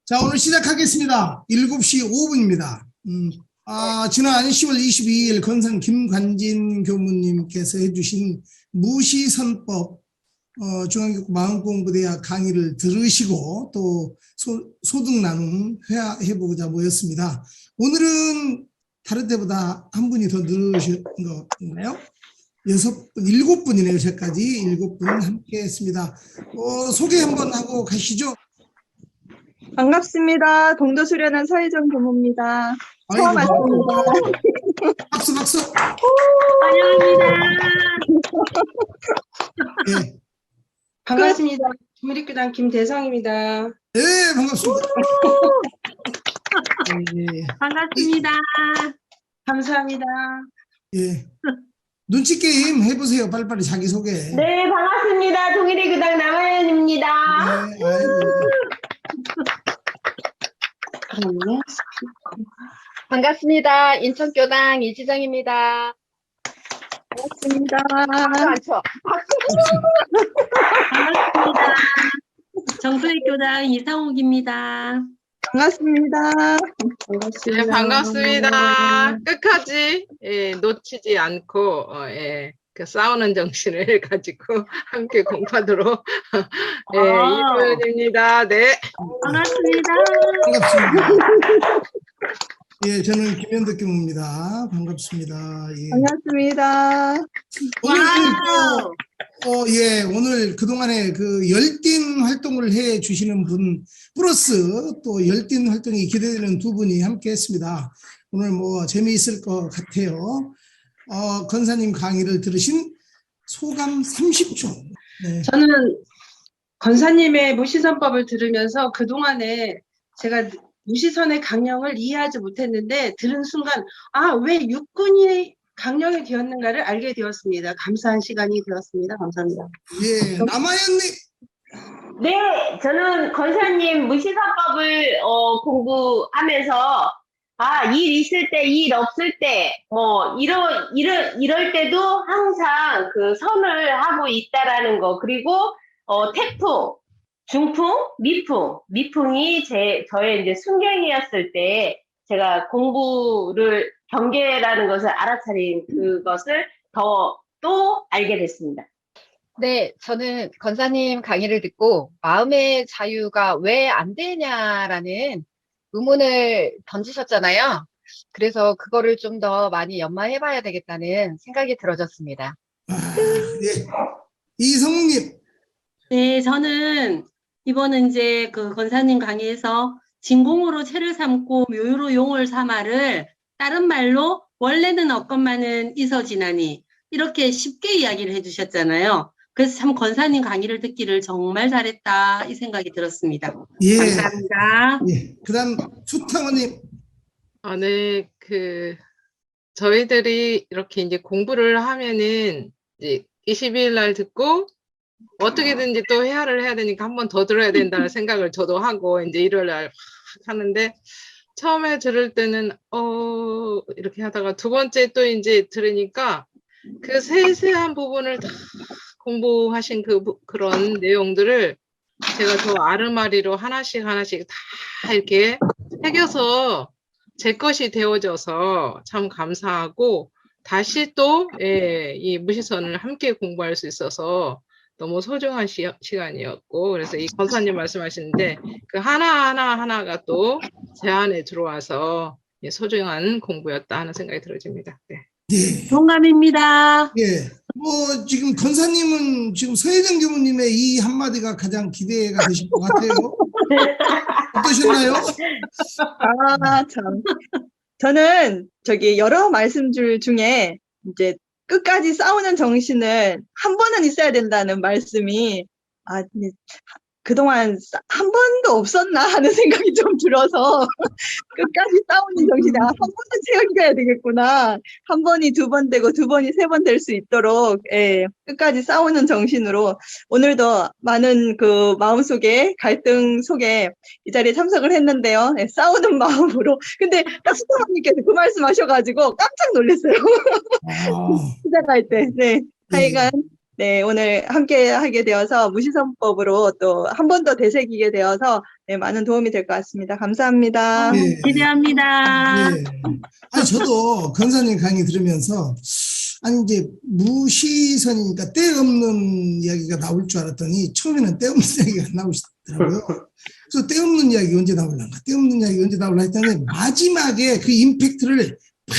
자, 오늘 시작하겠습니다. 7시 5분입니다. 지난 10월 22일 건산 김관진 교무님께서 해주신 무시선법 중앙교육 마음공부대학 강의를 들으시고 또 소득 나눔 회화해보고자 모였습니다. 오늘은 다른 때보다 한 분이 더 늘으신 건가요? 7분이네요. 저까지 7분 함께 했습니다. 소개 한번 하고 가시죠. 반갑습니다. 동도 수련한 서혜정 교무입니다. 처음 왔습니다. 박수 박수. 환영합니다. 네. 반갑습니다. 주무리교당 김대성입니다. 네, 반갑습니다. 네. 반갑습니다. 감사합니다. 예. 눈치 게임 해보세요. 빨리빨리 자기 소개. 네, 반갑습니다. 동일의교당 남아연입니다. 네, 아이고. 반갑습니다. 인천교당 이지정입니다. 반갑습니다. 많죠? 반갑습니다. 정수리교당 이상옥입니다. 반갑습니다. 네, 반갑습니다. 끝까지 놓치지 않고 그 싸우는 정신을 가지고 함께 공부하도록 이도현입니다. 네. 반갑습니다. 반갑습니다. 예, 저는 김현덕 교무입니다. 반갑습니다. 예. 반갑습니다. 오늘 그동안에 그 열띤 활동을 해 주시는 분 플러스 또 열띤 활동이 기대되는 두 분이 함께 했습니다. 오늘 재미있을 것 같아요. 건사님 강의를 들으신 소감 30초. 네. 저는 건사님의 무시선법을 들으면서 그동안에 제가 무시선의 강령을 이해하지 못했는데 들은 순간 왜 육군이 강령이 되었는가를 알게 되었습니다. 감사한 시간이 되었습니다. 감사합니다. 예, 남아연님. 네, 저는 건사님 무시사법을 공부하면서 일 있을 때, 일 없을 때, 이럴 때도 항상 그 선을 하고 있다라는 거, 그리고 태풍, 중풍, 미풍이 저의 이제 순경이었을 때 제가 공부를 경계라는 것을 알아차린 그것을 또 알게 됐습니다. 네, 저는 건사님 강의를 듣고 마음의 자유가 왜 안 되냐라는 의문을 던지셨잖아요. 그래서 그거를 좀 더 많이 연마해봐야 되겠다는 생각이 들어졌습니다. 예. 이성욱님. 네, 저는 이번은 이제 그 건사님 강의에서 진공으로 채를 삼고 묘유로 용을 삼아를 다른 말로 원래는 없건만은 있어지나니 이렇게 쉽게 이야기를 해주셨잖아요. 그래서 참 건사님 강의를 듣기를 정말 잘했다 이 생각이 들었습니다. 예. 감사합니다. 예. 그다음 수탕원님. 네, 저희들이 이렇게 이제 공부를 하면은 이제 22일 날 듣고 어떻게든지 또 회화를 해야 되니까 한 번 더 들어야 된다는 생각을 저도 하고 이제 일요일 날 하는데 처음에 들을 때는 이렇게 하다가 두 번째 또 이제 들으니까 그 세세한 부분을 다 공부하신 그런 내용들을 제가 저 아르마리로 하나씩 다 이렇게 새겨서 제 것이 되어져서 참 감사하고 다시 또 이 무시선을 함께 공부할 수 있어서 너무 소중한 시간이었고 그래서 이 권사님 말씀하시는데 그 하나가 또 제 안에 들어와서 소중한 공부였다 하는 생각이 들어집니다. 네. 예. 동감입니다. 예. 지금 건사님은 지금 서혜정 교무님의 이 한마디가 가장 기대가 되실 것 같아요. 어떠셨나요? 참. 저는 여러 말씀줄 중에 이제 끝까지 싸우는 정신을 한 번은 있어야 된다는 말씀이 그동안 한 번도 없었나 하는 생각이 좀 들어서 끝까지 싸우는 정신이 한 번은 채워야 되겠구나. 한 번이 두 번 되고 두 번이 세 번 될 수 있도록 끝까지 싸우는 정신으로 오늘도 많은 그 마음속에 갈등 속에 이 자리에 참석을 했는데요. 싸우는 마음으로. 근데 딱 수탁원님께서 그 말씀하셔가지고 깜짝 놀랐어요. 시작할 때. 네. 하여간 네, 오늘 함께 하게 되어서 무시선법으로 또 한 번 더 되새기게 되어서 네, 많은 도움이 될 것 같습니다. 감사합니다. 예. 기대합니다. 예. 아니, 저도 권사님 강의 들으면서, 아니, 이제, 무시선이니까 때 없는 이야기가 나올 줄 알았더니, 처음에는 때 없는 이야기가 안 나오시더라고요. 그래서 때 없는 이야기 언제 나올란가, 때 없는 이야기 언제 나올라 했더니, 마지막에 그 임팩트를 팍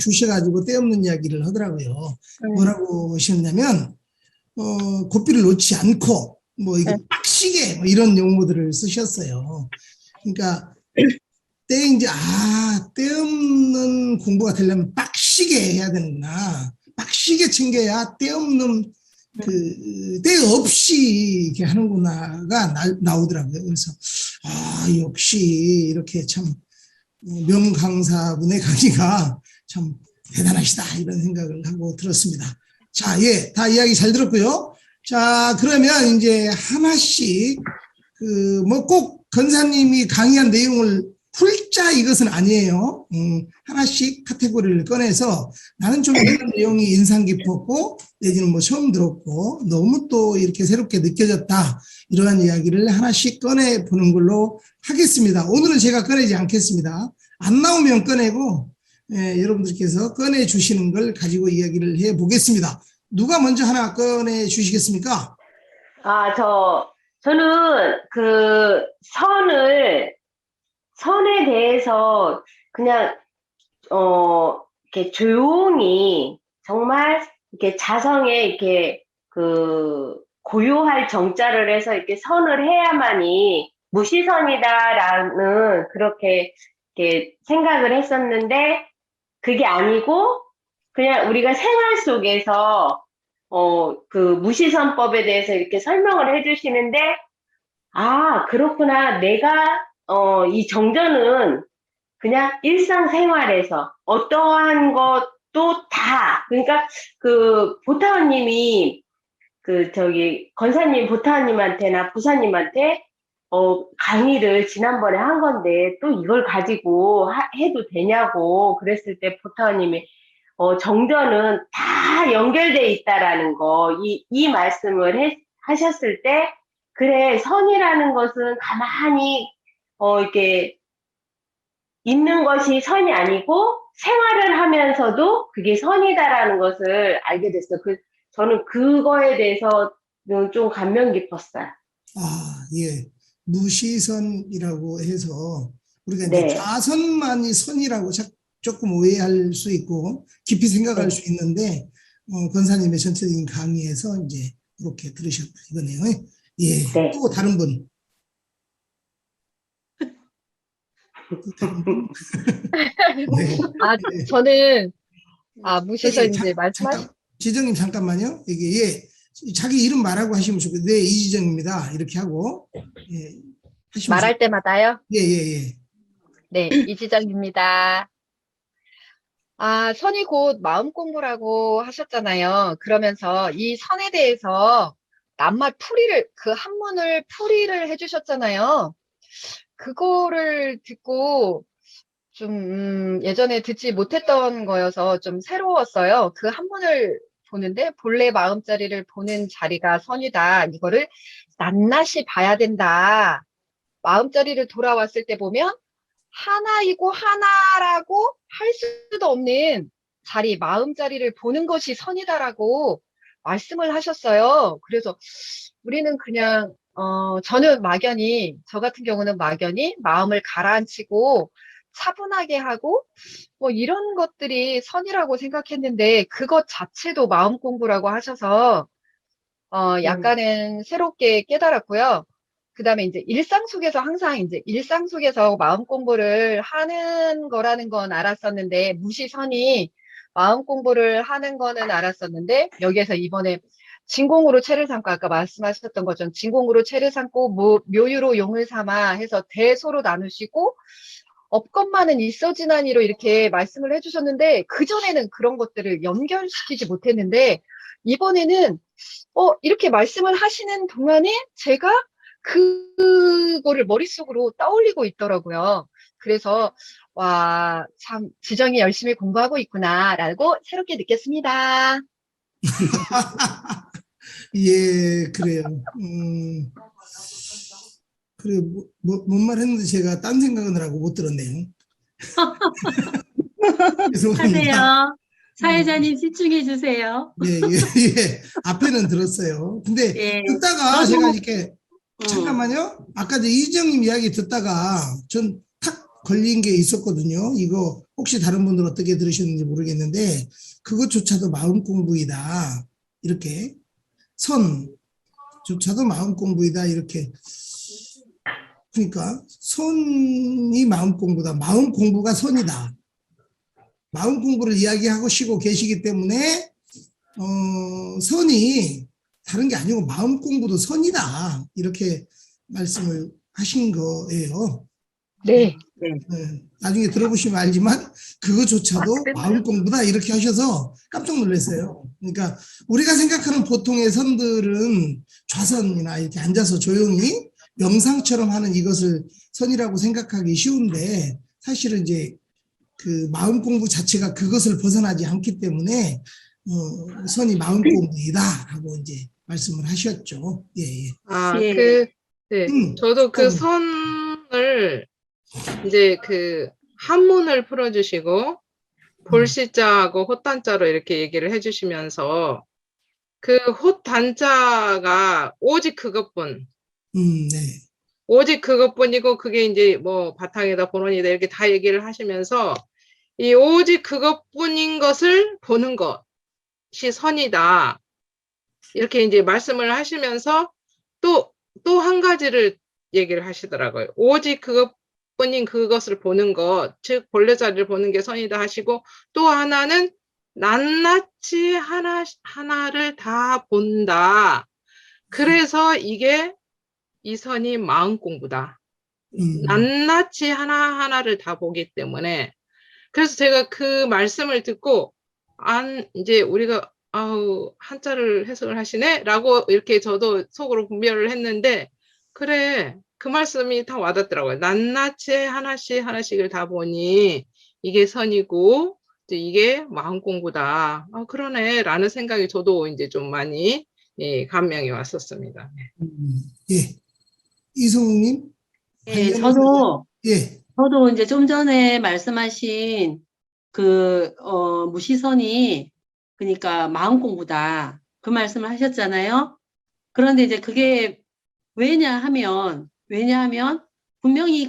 주셔가지고 때 없는 이야기를 하더라고요. 뭐라고 하셨냐면, 고삐를 놓지 않고, 뭐, 이게 빡시게, 뭐 이런 용어들을 쓰셨어요. 그러니까, 때 없는 공부가 되려면 빡시게 해야 되는구나. 빡시게 챙겨야 때 없는, 때 없이 이렇게 하는구나가 나오더라고요. 그래서, 역시 이렇게 참, 명강사분의 강의가 참 대단하시다. 이런 생각을 하고 들었습니다. 자, 예, 다 이야기 잘 들었고요. 자, 그러면 이제 하나씩, 뭐 꼭 권사님이 강의한 내용을 훌자 이것은 아니에요. 하나씩 카테고리를 꺼내서 나는 좀 이런 내용이 인상 깊었고 내지는 뭐 처음 들었고 너무 또 이렇게 새롭게 느껴졌다. 이러한 이야기를 하나씩 꺼내보는 걸로 하겠습니다. 오늘은 제가 꺼내지 않겠습니다. 안 나오면 꺼내고 여러분들께서 꺼내주시는 걸 가지고 이야기를 해보겠습니다. 누가 먼저 하나 꺼내주시겠습니까? 저는 선에 대해서 그냥, 이렇게 조용히, 정말, 이렇게 자성에 이렇게, 고요할 정자를 해서 이렇게 선을 해야만이 무시선이다라는 그렇게, 이렇게 생각을 했었는데, 그게 아니고, 그냥 우리가 생활 속에서, 무시선법에 대해서 이렇게 설명을 해주시는데, 그렇구나. 내가, 이 정전은 그냥 일상생활에서 어떠한 것도 다, 그러니까 보타원님이, 권사님 보타원님한테나 부사님한테, 강의를 지난번에 한 건데 또 이걸 가지고 해도 되냐고 그랬을 때 보타원님이, 정전은 다 연결돼 있다라는 거, 이 말씀을 하셨을 때, 그래, 선이라는 것은 가만히, 이렇게, 있는 것이 선이 아니고, 생활을 하면서도 그게 선이다라는 것을 알게 됐어요. 저는 그거에 대해서는 좀 감명 깊었어요. 예. 무시선이라고 해서, 우리가 네. 이제 좌선만이 선이라고 조금 오해할 수 있고, 깊이 생각할 수 있는데, 권사님의 전체적인 강의에서 이제 그렇게 들으셨다 이거네요. 예. 네. 또 다른 분. 네. 저는, 무시선 이제 잠깐, 지정님 잠깐만요. 이게, 자기 이름 말하고 하시면 좋겠어요. 네, 이지정입니다. 이렇게 하고, 예. 하시면 말할 때마다요? 예. 네, 이지정입니다. 선이 곧 마음 공부라고 하셨잖아요. 그러면서 이 선에 대해서 낱말 그 한문을 풀이를 해주셨잖아요. 그거를 듣고 좀, 예전에 듣지 못했던 거여서 좀 새로웠어요. 그 한문을 보는데 본래 마음자리를 보는 자리가 선이다. 이거를 낱낱이 봐야 된다. 마음자리를 돌아왔을 때 보면 하나이고 하나라고 할 수도 없는 자리, 마음자리를 보는 것이 선이다라고 말씀을 하셨어요. 그래서 우리는 그냥, 저 같은 경우는 막연히 마음을 가라앉히고 차분하게 하고 뭐 이런 것들이 선이라고 생각했는데 그것 자체도 마음 공부라고 하셔서, 약간은 새롭게 깨달았고요. 그 다음에 이제 일상 속에서 항상 이제 일상 속에서 마음 공부를 하는 거라는 건 알았었는데, 무시선이 마음 공부를 하는 거는 알았었는데, 여기에서 이번에 진공으로 채를 삼고, 아까 말씀하셨던 것처럼 진공으로 채를 삼고, 묘유로 용을 삼아 해서 대소로 나누시고, 없건만은 있어지나니로 이렇게 말씀을 해주셨는데, 그전에는 그런 것들을 연결시키지 못했는데, 이번에는, 이렇게 말씀을 하시는 동안에 제가 그거를 머릿속으로 떠올리고 있더라고요. 그래서 참 지정이 열심히 공부하고 있구나라고 새롭게 느꼈습니다. 예, 그래요. 그래, 뭔 말 했는데 제가 딴 생각을 하고 못 들었네요. 죄송합니다. 하세요. 사회자님 집중해 주세요. 예, 예, 예. 앞에는 들었어요. 근데 예. 듣다가 저도- 제가 이렇게, 음. 잠깐만요. 아까 이정님 이야기 듣다가 전 탁 걸린 게 있었거든요. 이거 혹시 다른 분들 어떻게 들으셨는지 모르겠는데, 그것조차도 마음 공부이다. 이렇게. 선조차도 마음 공부이다. 이렇게. 그러니까 선이 마음 공부다. 마음 공부가 선이다. 마음 공부를 이야기하고 쉬고 계시기 때문에 선이 다른 게 아니고 마음 공부도 선이다. 이렇게 말씀을 하신 거예요. 네. 네, 나중에 들어보시면 알지만 그거조차도 마음 공부다 이렇게 하셔서 깜짝 놀랐어요. 그러니까 우리가 생각하는 보통의 선들은 좌선이나 이렇게 앉아서 조용히 명상처럼 하는 이것을 선이라고 생각하기 쉬운데 사실은 이제 그 마음 공부 자체가 그것을 벗어나지 않기 때문에 선이 마음 공부이다라고 이제 말씀을 하셨죠. 예, 예. 아, 예. 네. 저도 그 선을 이제 그 한문을 풀어주시고 볼시자하고 헛단자로 이렇게 얘기를 해주시면서 그 헛단자가 오직 그것뿐, 네. 오직 그것뿐이고 그게 이제 뭐 바탕이다 본원이다 이렇게 다 얘기를 하시면서 이 오직 그것뿐인 것을 보는 것이 선이다. 이렇게 이제 말씀을 하시면서 또 한 가지를 얘기를 하시더라고요. 오직 그것뿐인 그것을 보는 것, 즉 본래자리를 보는 게 선이다 하시고 또 하나는 낱낱이 하나를 다 본다. 그래서 이게 이 선이 마음 공부다. 낱낱이 하나하나를 다 보기 때문에 그래서 제가 그 말씀을 듣고 이제 우리가 한자를 해석을 하시네? 라고 이렇게 저도 속으로 분별을 했는데 그래 그 말씀이 다 와닿더라고요. 낱낱이 하나씩을 다 보니 이게 선이고 이제 이게 마음 공부다. 그러네 라는 생각이 저도 이제 좀 많이 감명이 왔었습니다. 예. 이성욱님? 예, 저도 예. 이제 좀 전에 말씀하신 무시선이 그러니까 마음 공부다. 그 말씀을 하셨잖아요. 그런데 이제 그게 왜냐하면 분명히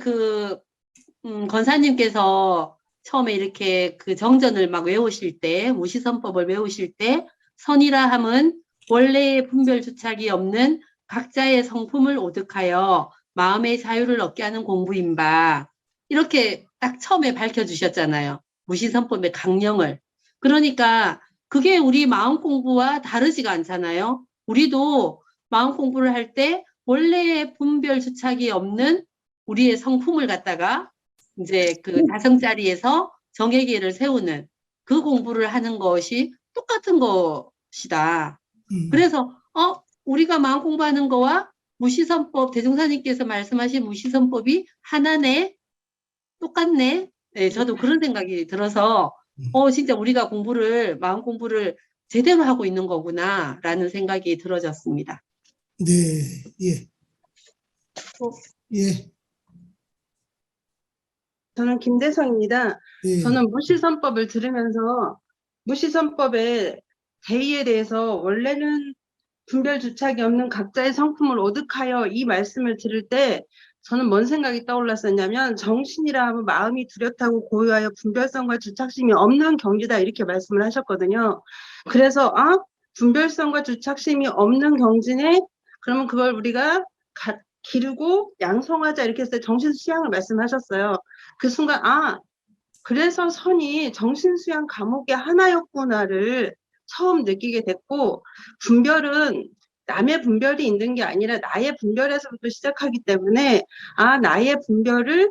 권사님께서 처음에 이렇게 그 정전을 막 외우실 때, 무시선법을 외우실 때 선이라 함은 원래의 분별주착이 없는 각자의 성품을 오득하여 마음의 자유를 얻게 하는 공부인바. 이렇게 딱 처음에 밝혀주셨잖아요. 무시선법의 강령을. 그러니까 그게 우리 마음 공부와 다르지가 않잖아요. 우리도 마음 공부를 할 때 원래의 분별주착이 없는 우리의 성품을 갖다가 이제 그 다성자리에서 정의계를 세우는 그 공부를 하는 것이 똑같은 것이다. 그래서 우리가 마음 공부하는 거와 무시선법, 대종사님께서 말씀하신 무시선법이 하나네, 똑같네. 네, 저도 그런 생각이 들어서 진짜 우리가 마음 공부를 제대로 하고 있는 거구나라는 생각이 들어졌습니다. 네, 예. 예. 저는 김대성입니다. 예. 저는 무시선법을 들으면서 무시선법의 대의에 대해서 원래는 분별주착이 없는 각자의 성품을 오득하여 이 말씀을 들을 때 저는 뭔 생각이 떠올랐었냐면 정신이라 하면 마음이 뚜렷하고 고요하여 분별성과 주착심이 없는 경지다 이렇게 말씀을 하셨거든요. 그래서 분별성과 주착심이 없는 경지네 그러면 그걸 우리가 기르고 양성하자 이렇게 해서 정신수양을 말씀하셨어요. 그 순간 그래서 선이 정신수양 과목의 하나였구나를 처음 느끼게 됐고 분별은 남의 분별이 있는 게 아니라 나의 분별에서부터 시작하기 때문에 나의 분별을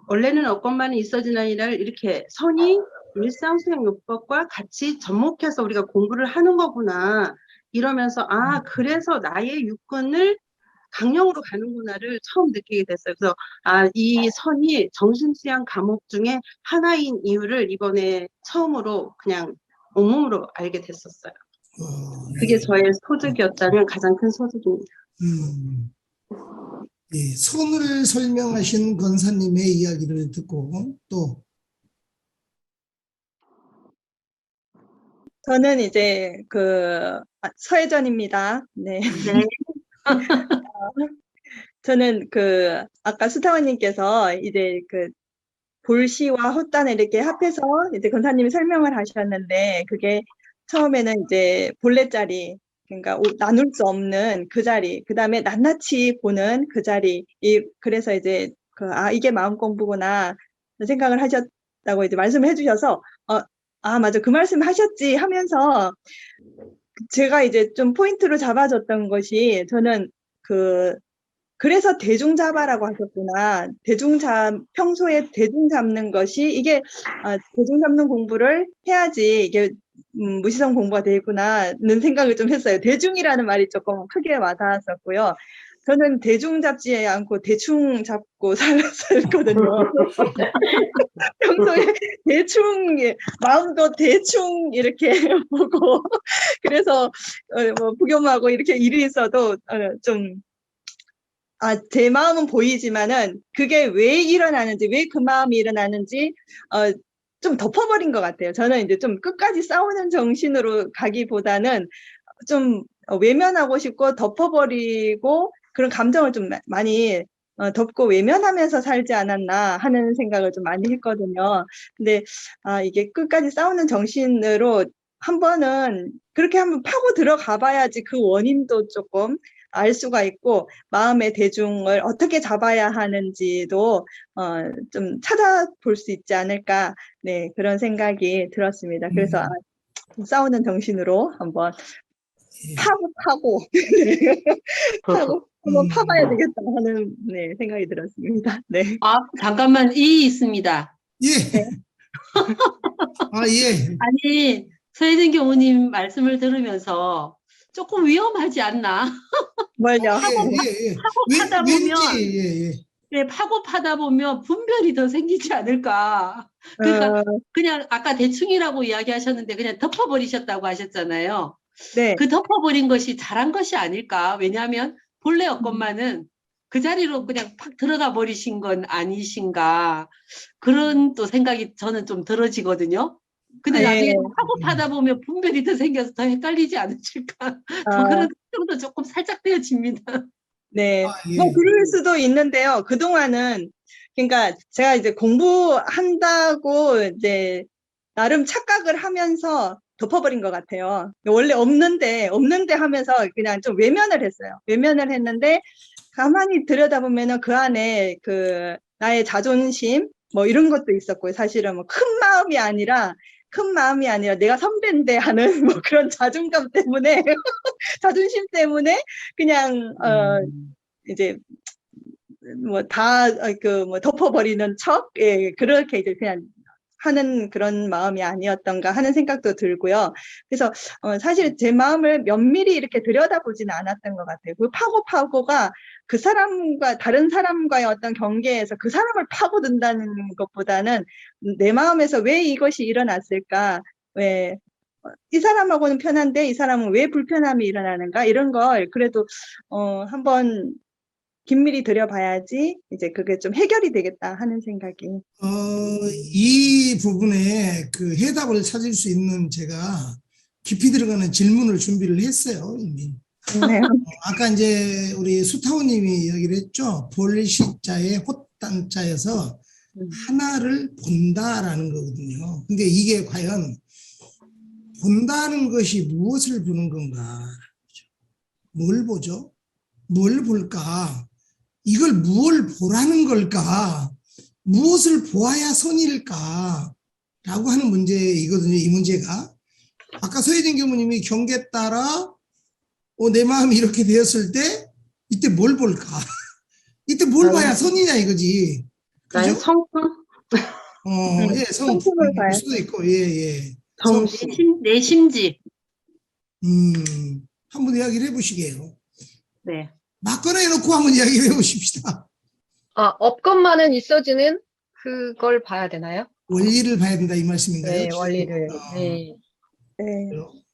원래는 어것만은 있어지나니를 이렇게 선이 일상수양요법과 같이 접목해서 우리가 공부를 하는 거구나 이러면서 그래서 나의 육근을 강령으로 가는구나를 처음 느끼게 됐어요. 그래서 이 선이 정신수양 과목 중에 하나인 이유를 이번에 처음으로 그냥 온몸으로 알게 됐었어요. 그게 예. 저의 소득이었다면 가장 큰 소득입니다. 예, 선을 설명하신 권사님의 이야기를 듣고 또 저는 이제 서혜전입니다. 네. 네. 저는 아까 수타원님께서 이제 볼시와 헛단을 이렇게 합해서 이제 권사님이 설명을 하셨는데, 그게 처음에는 이제 본래자리, 그러니까 나눌 수 없는 그 자리, 그 다음에 낱낱이 보는 그 자리, 그래서 이제 이게 마음 공부구나 생각을 하셨다고 이제 말씀을 해주셔서, 맞아, 그 말씀 하셨지 하면서 제가 이제 좀 포인트로 잡아줬던 것이, 저는 그래서 대중 잡아라고 하셨구나. 평소에 대중 잡는 것이, 이게, 대중 잡는 공부를 해야지, 이게, 무시성 공부가 되겠구나는 생각을 좀 했어요. 대중이라는 말이 조금 크게 와닿았었고요. 저는 대중 잡지 않고 대충 잡고 살거든요. 평소에 대충, 마음도 대충 이렇게 보고, 그래서, 부겸하고 이렇게 일이 있어도, 제 마음은 보이지만은 그게 왜 일어나는지, 왜 그 마음이 일어나는지, 좀 덮어버린 것 같아요. 저는 이제 좀 끝까지 싸우는 정신으로 가기보다는 좀 외면하고 싶고 덮어버리고 그런 감정을 좀 많이 덮고 외면하면서 살지 않았나 하는 생각을 좀 많이 했거든요. 근데, 이게 끝까지 싸우는 정신으로 그렇게 한번 파고 들어가 봐야지 그 원인도 조금 알 수가 있고, 마음의 대중을 어떻게 잡아야 하는지도 좀 찾아볼 수 있지 않을까, 네, 그런 생각이 들었습니다. 그래서 싸우는 정신으로 한번 파고 한번 파봐야 되겠다 하는, 네, 생각이 들었습니다. 네. 잠깐만, 있습니다. 예. 예. 아니, 서혜진 교우님 말씀을 들으면서 조금 위험하지 않나? 뭘요? 파다 보면, 왠지, 네, 파고 파다 보면 분별이 더 생기지 않을까. 그러니까 그냥 아까 대충이라고 이야기하셨는데 그냥 덮어버리셨다고 하셨잖아요. 네. 그 덮어버린 것이 잘한 것이 아닐까. 왜냐하면 본래 여건만은 그 자리로 그냥 팍 들어가 버리신 건 아니신가. 그런 또 생각이 저는 좀 들어지거든요. 근데 나중에 파고 파다 보면 분별이 더 생겨서 더 헷갈리지 않으실까. 또 그런 생각도 조금 살짝 되어집니다. 네. 예. 뭐 그럴 수도 있는데요. 그동안은, 그러니까 제가 이제 공부한다고 이제 나름 착각을 하면서 덮어버린 것 같아요. 원래 없는데 하면서 그냥 좀 외면을 했어요. 외면을 했는데 가만히 들여다보면은 그 안에 나의 자존심 뭐 이런 것도 있었고요. 사실은 뭐 큰 마음이 아니라 내가 선배인데 하는 뭐 그런 자존감 때문에 자존심 때문에 그냥 이제 덮어버리는 척, 예, 그렇게 이제 그냥 하는 그런 마음이 아니었던가 하는 생각도 들고요. 그래서 사실 제 마음을 면밀히 이렇게 들여다보지는 않았던 것 같아요. 그 파고가 그 사람과 다른 사람과의 어떤 경계에서 그 사람을 파고든다는 것보다는 내 마음에서 왜 이것이 일어났을까? 왜 이 사람하고는 편한데 이 사람은 왜 불편함이 일어나는가? 이런 걸 그래도 한번 긴밀히 들여봐야지 이제 그게 좀 해결이 되겠다 하는 생각이. 이 부분에 그 해답을 찾을 수 있는 제가 깊이 들어가는 질문을 준비를 했어요, 이미. 네. 아까 이제 우리 수타오님이 이야기를 했죠. 볼시자의 헛단자에서 하나를 본다라는 거거든요. 근데 이게 과연 본다는 것이 무엇을 보는 건가? 뭘 보죠? 뭘 볼까? 이걸 무엇을 보라는 걸까? 무엇을 보아야 선일까? 라고 하는 문제이거든요, 이 문제가. 아까 서혜진 교무님이 경계 따라 내 마음이 이렇게 되었을 때 이때 뭘 볼까? 이때 뭘 봐야 선이냐 이거지. 나의 그죠? 성품, 예, 성품을 봐야. 볼 수도 있고, 예. 정신, 내 심지. 한번 이야기를 해보시게요. 네. 막 꺼내놓고 한번 이야기를 해보십시다. 없건만은 있어지는 그걸 봐야 되나요? 원리를 봐야 된다 이 말씀인가요? 네, 원리를. 네. 네.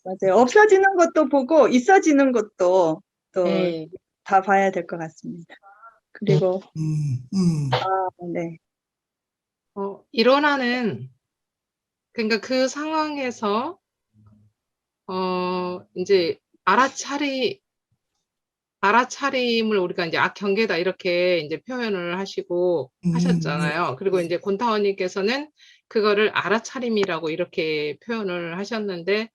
맞아요. 없어지는 것도 보고 있어지는 것도 또 네. 다 봐야 될 것 같습니다. 그리고 네. 일어나는, 그러니까 그 상황에서, 이제 알아차림을 우리가 이제 경계다 이렇게 이제 표현을 하시고 하셨잖아요. 그리고 이제 곤타원님께서는 그거를 알아차림이라고 이렇게 표현을 하셨는데,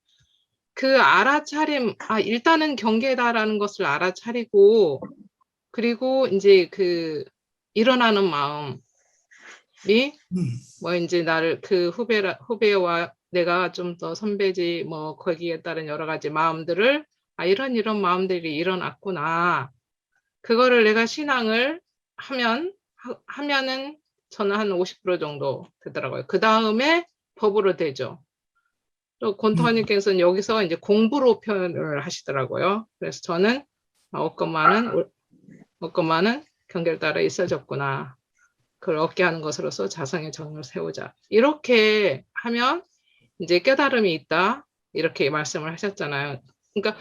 그 알아차림, 일단은 경계다라는 것을 알아차리고, 그리고 이제 그 일어나는 마음이 뭐 이제 나를 그 후배와 내가 좀 더 선배지 뭐 거기에 따른 여러 가지 마음들을 이런 마음들이 일어났구나. 그거를 내가 신앙을 하면은 저는 한 50% 정도 되더라고요. 그 다음에 법으로 되죠. 또 곤타원님께서는 여기서 이제 공부로 표현을 하시더라고요. 그래서 저는 없건만은 경계를 따라 있어졌구나. 그걸 얻게 하는 것으로서 자성의 정을 세우자. 이렇게 하면 이제 깨달음이 있다. 이렇게 말씀을 하셨잖아요. 그러니까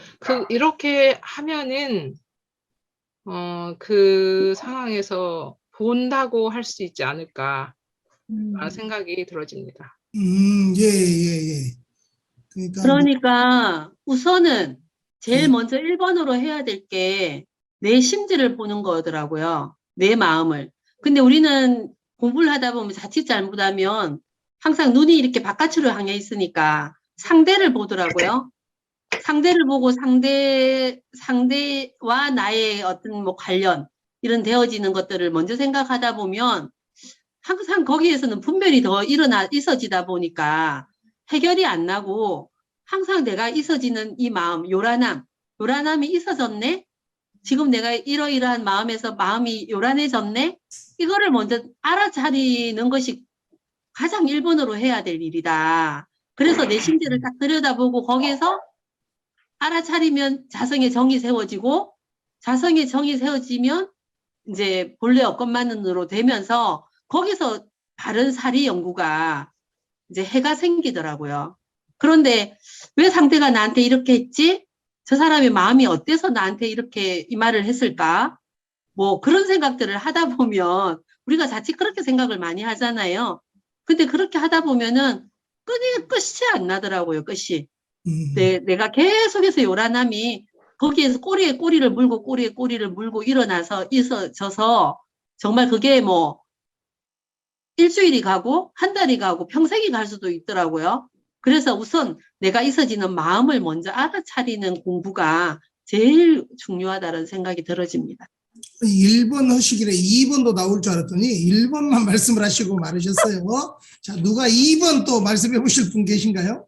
이렇게 하면은 그 상황에서 본다고 할 수 있지 않을까 라는 생각이 들어집니다. 예. 그러니까 우선은 제일 예. 먼저 1번으로 해야 될 게 내 심지를 보는 거더라고요. 내 마음을. 근데 우리는 공부를 하다 보면 자칫 잘못하면 항상 눈이 이렇게 바깥으로 향해 있으니까 상대를 보더라고요. 상대를 보고 상대와 나의 어떤 뭐 관련 이런 되어지는 것들을 먼저 생각하다 보면 항상 거기에서는 분별이 더 있어지다 보니까 해결이 안 나고 항상 내가 있어지는 이 마음, 요란함이 있어졌네? 지금 내가 이러이러한 마음에서 마음이 요란해졌네? 이거를 먼저 알아차리는 것이 가장 1번으로 해야 될 일이다. 그래서 내 심지를 딱 들여다보고 거기에서 알아차리면 자성의 정이 세워지고 자성의 정이 세워지면 이제 본래 없건만으로 되면서 거기서 바른 사리 연구가 이제 해가 생기더라고요. 그런데 왜 상대가 나한테 이렇게 했지? 저 사람의 마음이 어때서 나한테 이렇게 이 말을 했을까? 뭐 그런 생각들을 하다 보면 우리가 자칫 그렇게 생각을 많이 하잖아요. 근데 그렇게 하다 보면은 끝이 안 나더라고요. 끝이. 내가 계속해서 요란함이 거기에서 꼬리에 꼬리를 물고 일어나서 있어져서 정말 그게 뭐 일주일이 가고 한 달이 가고 평생이 갈 수도 있더라고요. 그래서 우선 내가 있어지는 마음을 먼저 알아차리는 공부가 제일 중요하다는 생각이 들어집니다. 1번 하시길래 2번도 나올 줄 알았더니 1번만 말씀을 하시고 말으셨어요. 자, 누가 2번 또 말씀해 보실 분 계신가요?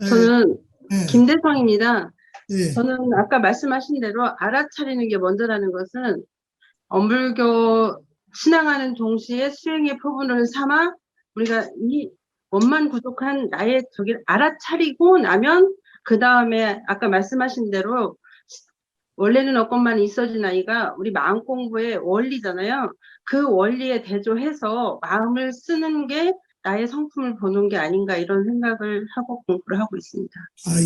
저는 예. 김대성입니다. 예. 저는 아까 말씀하신 대로 알아차리는 게 먼저라는 것은 엄불교 신앙하는 동시에 수행의 표본을 삼아 우리가 이 원만 구속한 나의 저기를 알아차리고 나면 그 다음에 아까 말씀하신 대로 원래는 없건만 있어진 아이가 우리 마음 공부의 원리잖아요. 그 원리에 대조해서 마음을 쓰는 게 나의 성품을 보는 게 아닌가 이런 생각을 하고 공부를 하고 있습니다.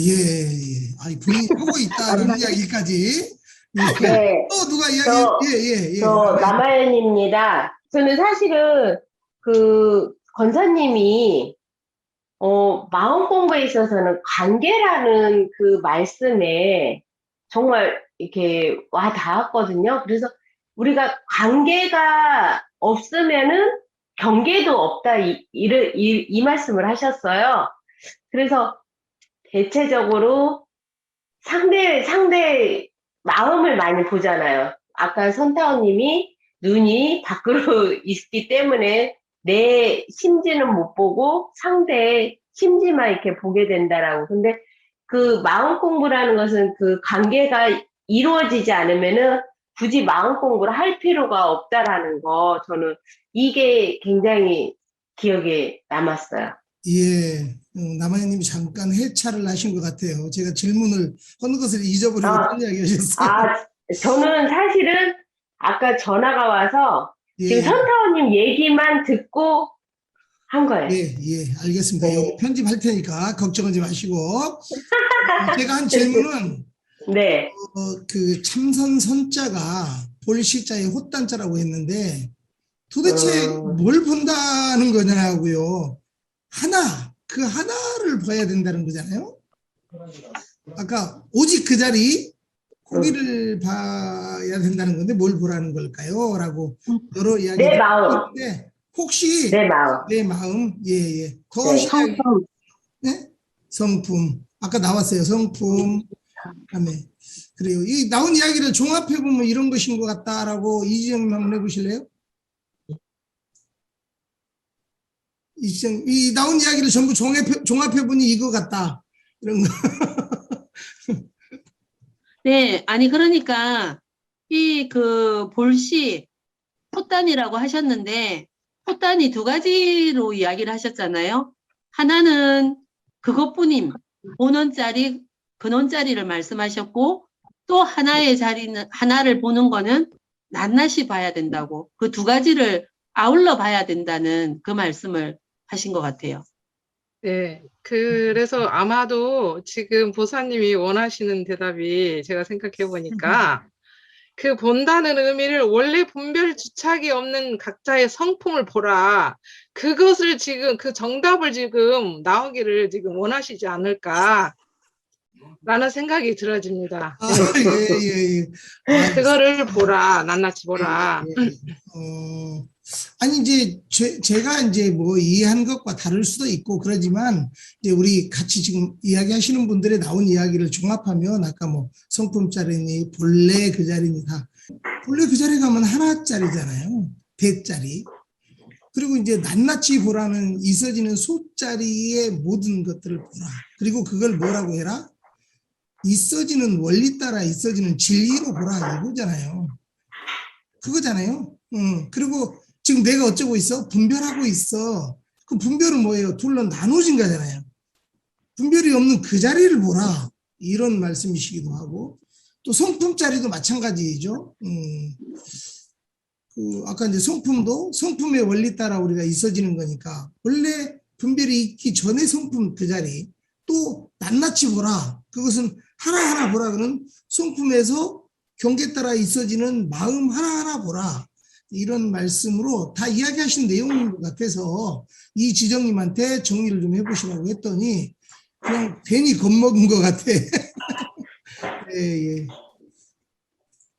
예. 본인이 하고 있다는 이야기까지. 예. 네. 또 누가 이야기? 저 남아연입니다. 저는 사실은 그 권사님이 마음 공부에 있어서는 관계라는 그 말씀에 정말 이렇게 와 닿았거든요. 그래서 우리가 관계가 없으면은 경계도 없다 이 말씀을 하셨어요. 그래서 대체적으로 상대 마음을 많이 보잖아요. 아까 선타원님이 눈이 밖으로 있기 때문에 내 심지는 못 보고 상대의 심지만 이렇게 보게 된다라고. 근데 그 마음 공부라는 것은 그 관계가 이루어지지 않으면은 굳이 마음 공부를 할 필요가 없다라는 거, 저는 이게 굉장히 기억에 남았어요. 예. 남아연님이 잠깐 해차를 하신 것 같아요. 제가 질문을 하는 것을 잊어버리고 딴 이야기 하셨어요. 저는 사실은 아까 전화가 와서 예. 지금 선타원님 얘기만 듣고 한 거예요. 예, 알겠습니다. 네. 여기 편집할 테니까 걱정하지 마시고. 제가 한 질문은 네. 그 참선 선자가 볼시자의 헛단자라고 했는데 도대체 뭘 본다는 거냐고요. 그 하나를 봐야 된다는 거잖아요. 아까 오직 그 자리 거기를 봐야 된다는 건데 뭘 보라는 걸까요? 라고 여러 이야기를 내 마음. 했는데 혹시 내 마음. 내 마음 더 네. 이야기 네? 성품 아까 나왔어요. 성품 그다음에 그래요. 이 나온 이야기를 종합해 보면 이런 것인 것 같다라고 이지영님 한번 해보실래요? 이 나온 이야기를 전부 종합해 보니 이거 같다 이런 거. 네, 아니 그러니까 이 그 볼시 헛단이라고 하셨는데 헛단이 두 가지로 이야기를 하셨잖아요. 하나는 그것뿐임, 본원짜리, 근원짜리를 말씀하셨고 또 하나의 자리는 하나를 보는 거는 낱낱이 봐야 된다고 그 두 가지를 아울러 봐야 된다는 그 말씀을 하신 것 같아요. 네, 그래서 아마도 지금 보사님이 원하시는 대답이 제가 생각해 보니까 그 본다는 의미를 원래 분별 주착이 없는 각자의 성품을 보라. 그것을 지금 그 정답을 지금 나오기를 지금 원하시지 않을까 라는 생각이 들어집니다. 예. 그거를 보라, 낱낱이 보라. 아니 이제 제가 이제 뭐 이해한 것과 다를 수도 있고 그러지만 이제 우리 같이 지금 이야기하시는 분들의 나온 이야기를 종합하면 아까 뭐 성품짜리니 본래 그 자리니 다 본래 그 자리 가면 하나짜리잖아요. 대짜리. 그리고 이제 낱낱이 보라는 있어지는 소짜리의 모든 것들을 보라. 그리고 그걸 뭐라고 해라? 있어지는 원리 따라 있어지는 진리로 보라 이거잖아요. 그거잖아요. 그리고 지금 내가 어쩌고 있어? 분별하고 있어. 그 분별은 뭐예요? 둘로 나눠진 거잖아요. 분별이 없는 그 자리를 보라. 이런 말씀이시기도 하고 또 성품짜리도 마찬가지죠. 아까 이제 성품도 성품의 원리 따라 우리가 있어지는 거니까 원래 분별이 있기 전에 성품 그 자리 또 낱낱이 보라. 그것은 하나하나 보라. 그는 성품에서 경계 따라 있어지는 마음 하나하나 보라. 이런 말씀으로 다 이야기하신 내용인 것 같아서 이 지정님한테 정리를 좀 해보시라고 했더니 그냥 괜히 겁먹은 것 같아. 예.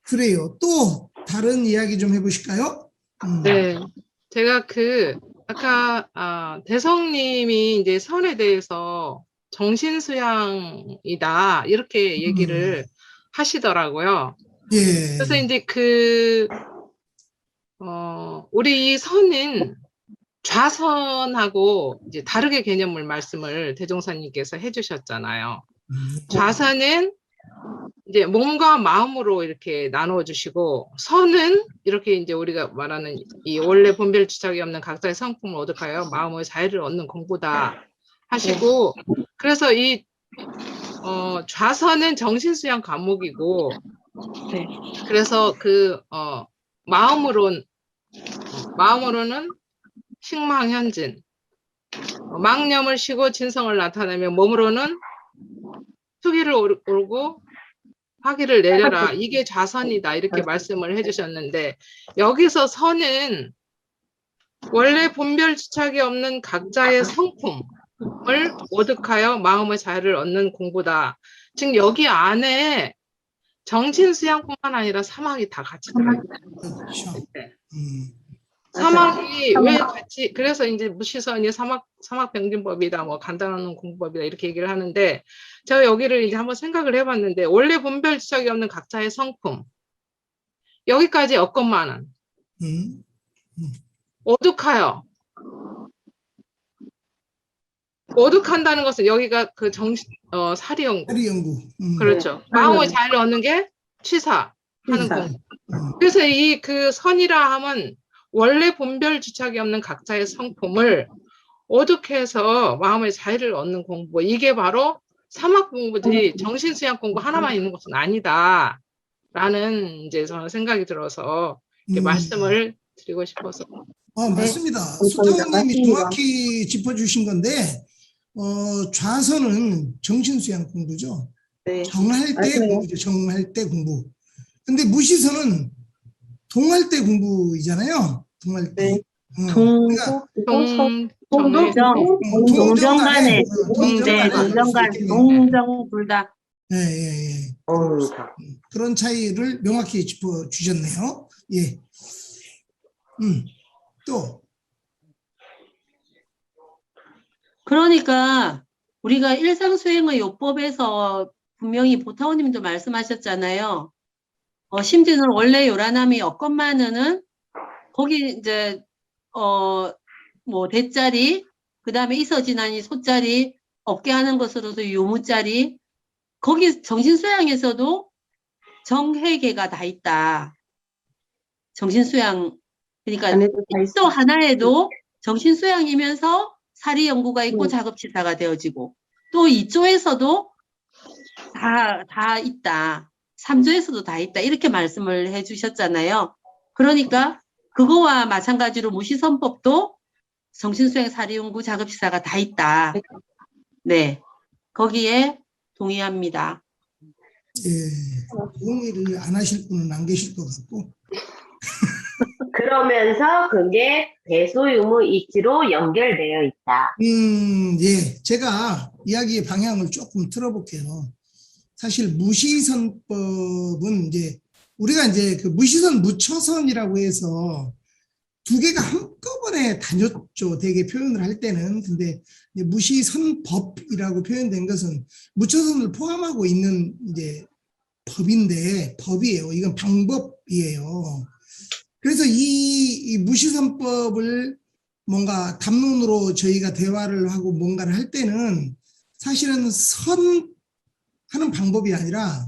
그래요. 또 다른 이야기 좀 해보실까요? 네, 제가 아까 대성님이 이제 선에 대해서 정신수양이다 이렇게 얘기를 하시더라고요. 예. 그래서 이제 우리 이 선은 좌선하고 이제 다르게 개념을 말씀을 대종사님께서 해주셨잖아요. 좌선은 이제 몸과 마음으로 이렇게 나누어 주시고 선은 이렇게 이제 우리가 말하는 이 원래 분별 주착이 없는 각자의 성품을 얻어가여 마음의 자유를 얻는 공부다 하시고 그래서 이 좌선은 정신수양 과목이고 그래서 마음으로는 식망현진 망념을 쉬고 진성을 나타내며 몸으로는 투기를 오르고 화기를 내려라. 이게 좌선이다. 이렇게 말씀을 해주셨는데 여기서 선은 원래 분별 주착이 없는 각자의 성품을 오득하여 마음의 자유를 얻는 공부다. 즉 여기 안에 정신수양뿐만 아니라 사막이 다 같이 들어있어요. 네. 사막이 왜 같이 그래서 이제 무시선이 사막병진법이다 뭐 간단한 공부법이다 이렇게 얘기를 하는데 제가 여기를 이제 한번 생각을 해봤는데 원래 분별 지적이 없는 각자의 성품 여기까지 엮건만은 오득한다는 것은 여기가 그 사리연구 사리연구. 그렇죠. 마음의 자유를 얻는 게 취사하는 공부. 그래서 그 선이라 하면 원래 분별 주착이 없는 각자의 성품을 오득해서 마음의 자유를 얻는 공부. 이게 바로 사막 공부들이 정신수양 공부 하나만 있는 것은 아니다. 라는 이제 저는 생각이 들어서 이렇게 말씀을 드리고 싶어서. 맞습니다. 감사합니다. 수타원님이 맞습니다. 정확히 짚어주신 건데, 좌선은 정신수양 공부죠. 네. 정할 때 맞아요. 공부죠. 정할 때 공부. 근데 무시선은 동할 때 공부이잖아요. 동할 때. 네. 그러니까 동정, 동정 간에, 동정 네, 간에 동정 간, 이렇게 동정 둘 다. 예, 예, 예. 어우, 그런 차이를 명확히 짚어주셨네요. 예. 또, 그러니까 우리가 일상수행의 요법에서 분명히 보타오님도 말씀하셨잖아요. 심지어는 원래 요란함이 없건만은 거기 이제 뭐 대자리, 그 다음에 이서진하니 소자리, 없게 하는 것으로도 요무자리, 거기 정신수양에서도 정회계가 다 있다. 정신수양, 그러니까 안에도 다 있어. 또 하나에도 정신수양이면서 사리연구가 있고 네. 작업치사가 되어지고, 또 2조에서도 다 있다. 3조에서도 다 있다. 이렇게 말씀을 해 주셨잖아요. 그러니까 그거와 마찬가지로 무시선법도 정신수양 사리연구 작업치사가 다 있다. 네. 거기에 동의합니다. 예. 동의를 안 하실 분은 안 계실 것 같고. 그러면서 그게 대소유무 이치로 연결되어 있다. 예. 제가 이야기의 방향을 조금 틀어볼게요. 사실 무시선법은 이제 우리가 이제 그 무시선 무처선이라고 해서 두 개가 한꺼번에 다녔죠. 되게 표현을 할 때는. 근데 이제 무시선법이라고 표현된 것은 무처선을 포함하고 있는 이제 법이에요. 이건 방법이에요. 그래서 이 무시선법을 뭔가 담론으로 저희가 대화를 하고 뭔가를 할 때는 사실은 선하는 방법이 아니라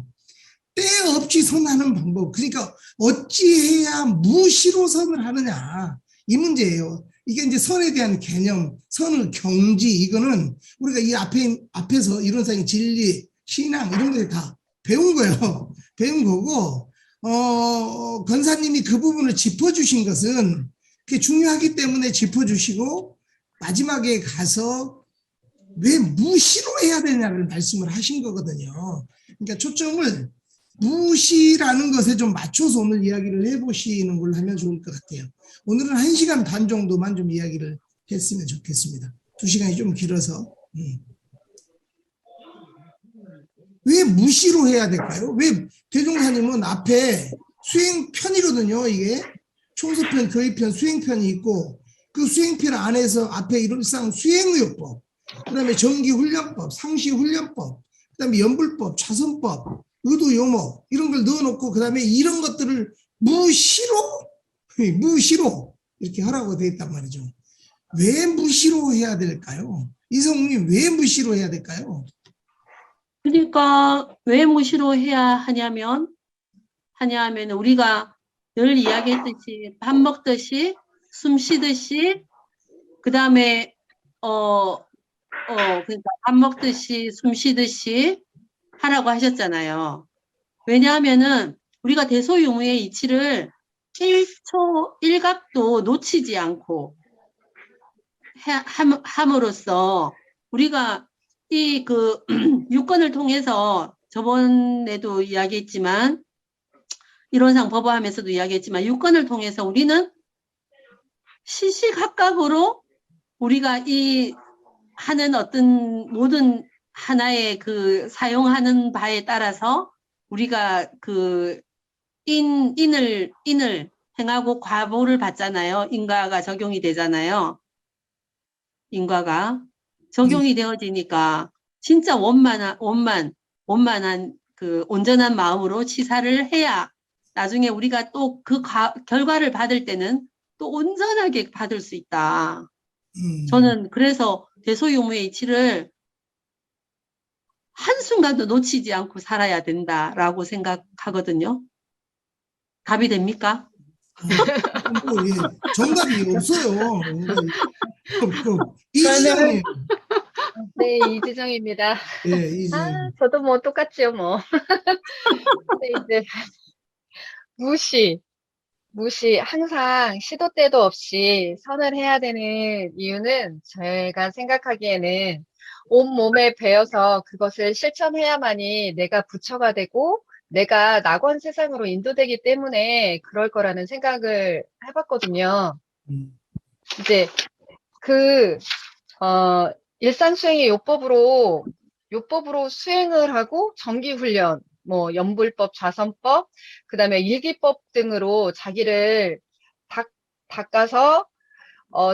때 없이 선하는 방법. 그러니까 어찌해야 무시로 선을 하느냐. 이 문제예요. 이게 이제 선에 대한 개념, 선의 경지, 이거는 우리가 이 앞에서 이론상의 진리, 신앙, 이런 걸 다 배운 거예요. 배운 거고, 권사님이 그 부분을 짚어주신 것은 그게 중요하기 때문에 짚어주시고, 마지막에 가서 왜 무시로 해야 되냐를 말씀을 하신 거거든요. 그러니까 초점을 무시라는 것에 좀 맞춰서 오늘 이야기를 해보시는 걸로 하면 좋을 것 같아요. 오늘은 1시간 반 정도만 좀 이야기를 했으면 좋겠습니다. 2시간이 좀 길어서. 왜 무시로 해야 될까요? 왜 대종사님은 앞에 수행편이거든요. 이게 총수편, 교의편, 수행편이 있고 그 수행편 안에서 앞에 일상 수행의료법, 그다음에 정기훈련법, 상시훈련법, 그다음에 연불법, 차선법, 의도용어 이런 걸 넣어놓고 그다음에 이런 것들을 무시로 이렇게 하라고 되어 있단 말이죠. 왜 무시로 해야 될까요? 이성우님 왜 무시로 해야 될까요? 그러니까 왜 무시로 해야 하냐면 우리가 늘 이야기했듯이 밥 먹듯이 숨 쉬듯이 그다음에 그러니까 밥 먹듯이 숨 쉬듯이 하라고 하셨잖아요. 왜냐하면은 우리가 대소유무의 이치를 1초 1각도 놓치지 않고 함으로써 우리가 이 그 유권을 통해서 저번에도 이야기했지만 이론상 법화하면서도 이야기했지만 유권을 통해서 우리는 시시각각으로 우리가 이 하는 어떤 모든 하나의 그 사용하는 바에 따라서 우리가 그 인을 행하고 과보를 받잖아요. 인과가 적용이 되잖아요. 인과가 적용이 되어지니까 진짜 원만한 그 온전한 마음으로 치사를 해야 나중에 우리가 또 그 결과를 받을 때는 또 온전하게 받을 수 있다. 저는 그래서 대소유무의 이치를 한순간도 놓치지 않고 살아야 된다라고 생각하거든요. 답이 됩니까? 예, 정답이 없어요. 이지정님. 네, 이지정입니다. 예, 이지정. 저도 뭐 똑같죠, 뭐. 근데 이제 무시. 항상 시도 때도 없이 선을 해야 되는 이유는 제가 생각하기에는 온몸에 배어서 그것을 실천해야만이 내가 부처가 되고 내가 낙원 세상으로 인도되기 때문에 그럴 거라는 생각을 해봤거든요. 음, 이제 그, 일상 수행의 요법으로 수행을 하고 정기훈련, 뭐, 연불법, 자선법, 그 다음에 일기법 등으로 자기를 닦아서,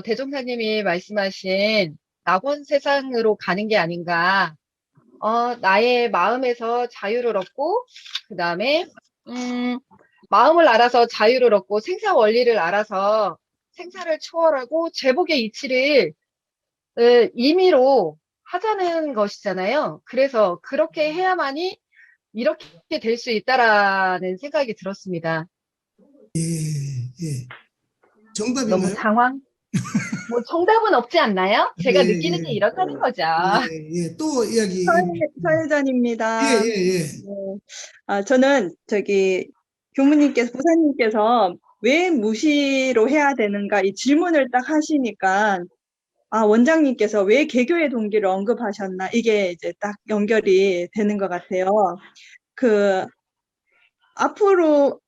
대종사님이 말씀하신 낙원 세상으로 가는 게 아닌가. 나의 마음에서 자유를 얻고, 그 다음에, 마음을 알아서 자유를 얻고, 생사 원리를 알아서 생사를 초월하고, 제복의 이치를 임의로 하자는 것이잖아요. 그래서 그렇게 해야만이 이렇게 될 수 있다라는 생각이 들었습니다. 예. 너무 정답인가요? 당황? 뭐 정답은 없지 않나요? 제가 예, 느끼는 예. 게 이렇다는 거죠. 또 이야기. 서혜전입니다. 예. 저는 교무사님께서 왜 무시로 해야 되는가 이 질문을 딱 하시니까 원장님께서 왜 개교의 동기를 언급하셨나 이게 이제 딱 연결이 되는 것 같아요. 앞으로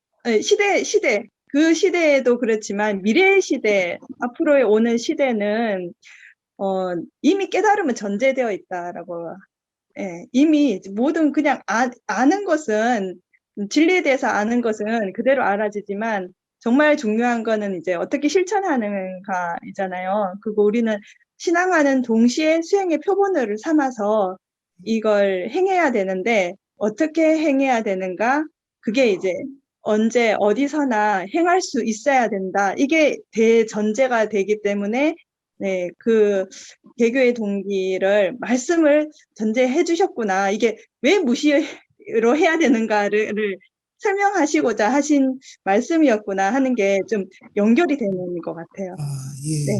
그 시대에도 그렇지만 미래의 시대, 앞으로의 오는 시대는 이미 깨달음은 전제되어 있다라고. 이미 모든 그냥 아는 것은 진리에 대해서 아는 것은 그대로 알아지지만 정말 중요한 거는 이제 어떻게 실천하는가이잖아요. 그리고 우리는 신앙하는 동시에 수행의 표본을 삼아서 이걸 행해야 되는데 어떻게 행해야 되는가? 그게 이제 언제 어디서나 행할 수 있어야 된다. 이게 대전제가 되기 때문에 그 개교의 동기를 말씀을 전제해 주셨구나. 이게 왜 무시로 해야 되는가를 설명하시고자 하신 말씀이었구나 하는 게 좀 연결이 되는 것 같아요. 예. 네.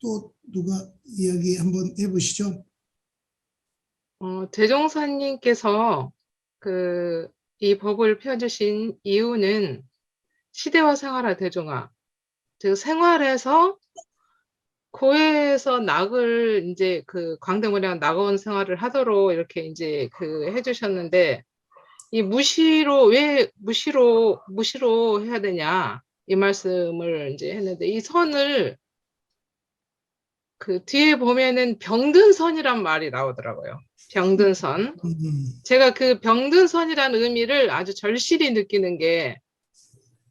또 누가 이야기 한번 해보시죠. 대종사님께서 이 법을 펴주신 이유는 시대와 생활화 대종화, 즉 생활에서 고해에서 낙을 이제 광대무량 낙원 생활을 하도록 이렇게 이제 해주셨는데 이 왜 무시로 해야 되냐 이 말씀을 이제 했는데 이 선을 뒤에 보면은 병든선이란 말이 나오더라고요. 병든선. 제가 병든선이라는 의미를 아주 절실히 느끼는 게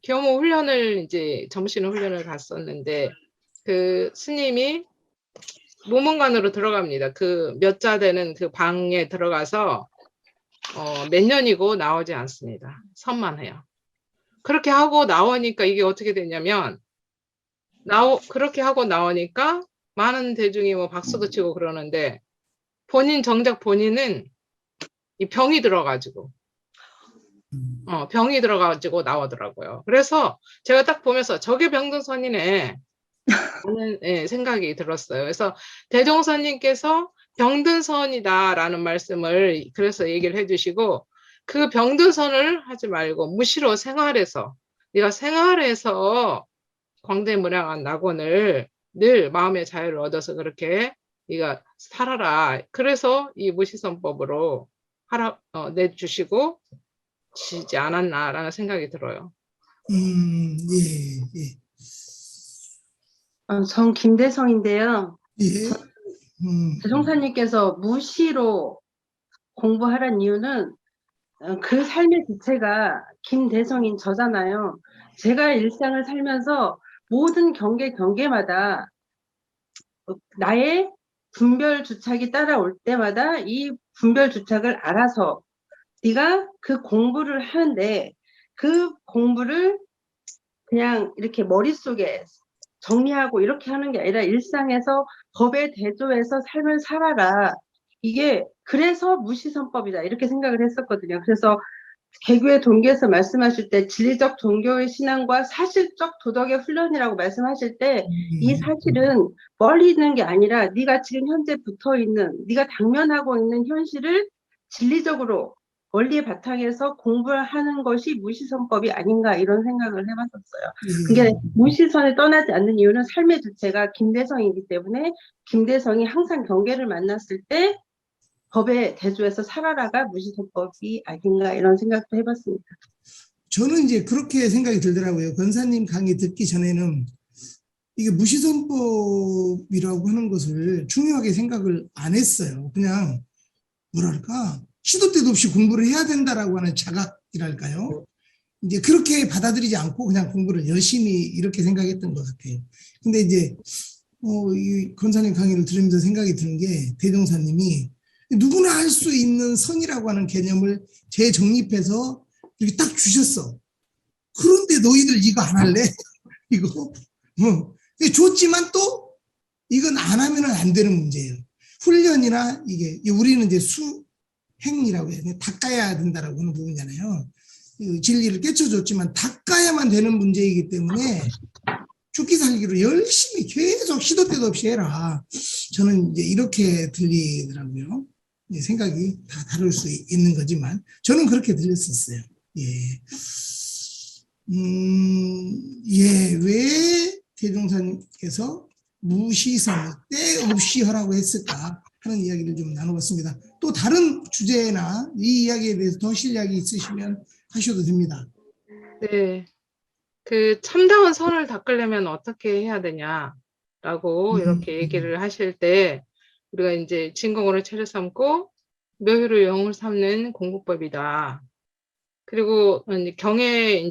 교무 훈련을 이제 점심 훈련을 갔었는데 스님이 무문관으로 들어갑니다. 몇 자 되는 방에 들어가서 몇 년이고 나오지 않습니다. 선만 해요. 그렇게 하고 나오니까 이게 어떻게 되냐면 그렇게 하고 나오니까 많은 대중이 뭐 박수도 치고 그러는데 정작 본인은 이 병이 들어가지고 나오더라고요. 그래서 제가 딱 보면서 저게 병든선이네 하는 생각이 들었어요. 그래서 대종사님께서 병든선이다라는 말씀을 그래서 얘기를 해주시고 그 병든선을 하지 말고 무시로 네가 생활에서 광대무량한 낙원을 늘 마음의 자유를 얻어서 그렇게 네가 살아라. 그래서 이 무시선법으로 내주시고 지지 않았나라는 생각이 들어요. 예. 전 김대성인데요. 예. 대종사님께서 무시로 공부하란 이유는 그 삶의 주체가 김대성인 저잖아요. 제가 일상을 살면서 모든 경계마다 나의 분별 주착이 따라올 때마다 이 분별 주착을 알아서 네가 그 공부를 하는데 그 공부를 그냥 이렇게 머릿속에 정리하고 이렇게 하는 게 아니라 일상에서 법에 대조해서 삶을 살아라. 이게 그래서 무시선법이다 이렇게 생각을 했었거든요. 그래서 개교의 동기에서 말씀하실 때 진리적 종교의 신앙과 사실적 도덕의 훈련이라고 말씀하실 때 이 사실은 멀리 있는 게 아니라 네가 지금 현재 붙어있는 네가 당면하고 있는 현실을 진리적으로 원리 바탕에서 공부를 하는 것이 무시선법이 아닌가 이런 생각을 해봤었어요. 예. 그게 무시선을 떠나지 않는 이유는 삶의 주체가 김대성이기 때문에 김대성이 항상 경계를 만났을 때 법의 대조에서 살아라가 무시선법이 아닌가 이런 생각도 해봤습니다. 저는 이제 그렇게 생각이 들더라고요. 권사님 강의 듣기 전에는 이게 무시선법이라고 하는 것을 중요하게 생각을 안 했어요. 그냥 뭐랄까 시도 때도 없이 공부를 해야 된다라고 하는 자각이랄까요. 이제 그렇게 받아들이지 않고 그냥 공부를 열심히 이렇게 생각했던 것 같아요. 근데 이제 이 권사님 강의를 들으면서 생각이 드는 게 대종사님이 누구나 할 수 있는 선이라고 하는 개념을 재정립해서 이렇게 딱 주셨어. 그런데 너희들 이거 안 할래? 이거 좋지만 또 이건 안 하면 안 되는 문제예요. 훈련이나 이게 우리는 이제 수행이라고 해야 돼. 닦아야 된다라고 하는 부분이잖아요. 진리를 깨쳐줬지만 닦아야만 되는 문제이기 때문에 죽기 살기로 열심히 계속 시도 때도 없이 해라. 저는 이제 이렇게 들리더라고요. 이제 생각이 다 다를 수 있는 거지만 저는 그렇게 들렸었어요. 예. 왜 대종사님께서 무시선을 때 없이 하라고 했을까 하는 이야기를 좀 나눠봤습니다. 또 다른 주제나 이 이야기에 대해서 더 실력이 있으시면 하셔도 됩니다. 네. 그 참다운 선을 닦으려면 어떻게 해야 되냐라고 이렇게 얘기를 하실 때 우리가 이제 진공으로 체를 삼고 묘유로 용을 삼는 공부법이다. 그리고 경에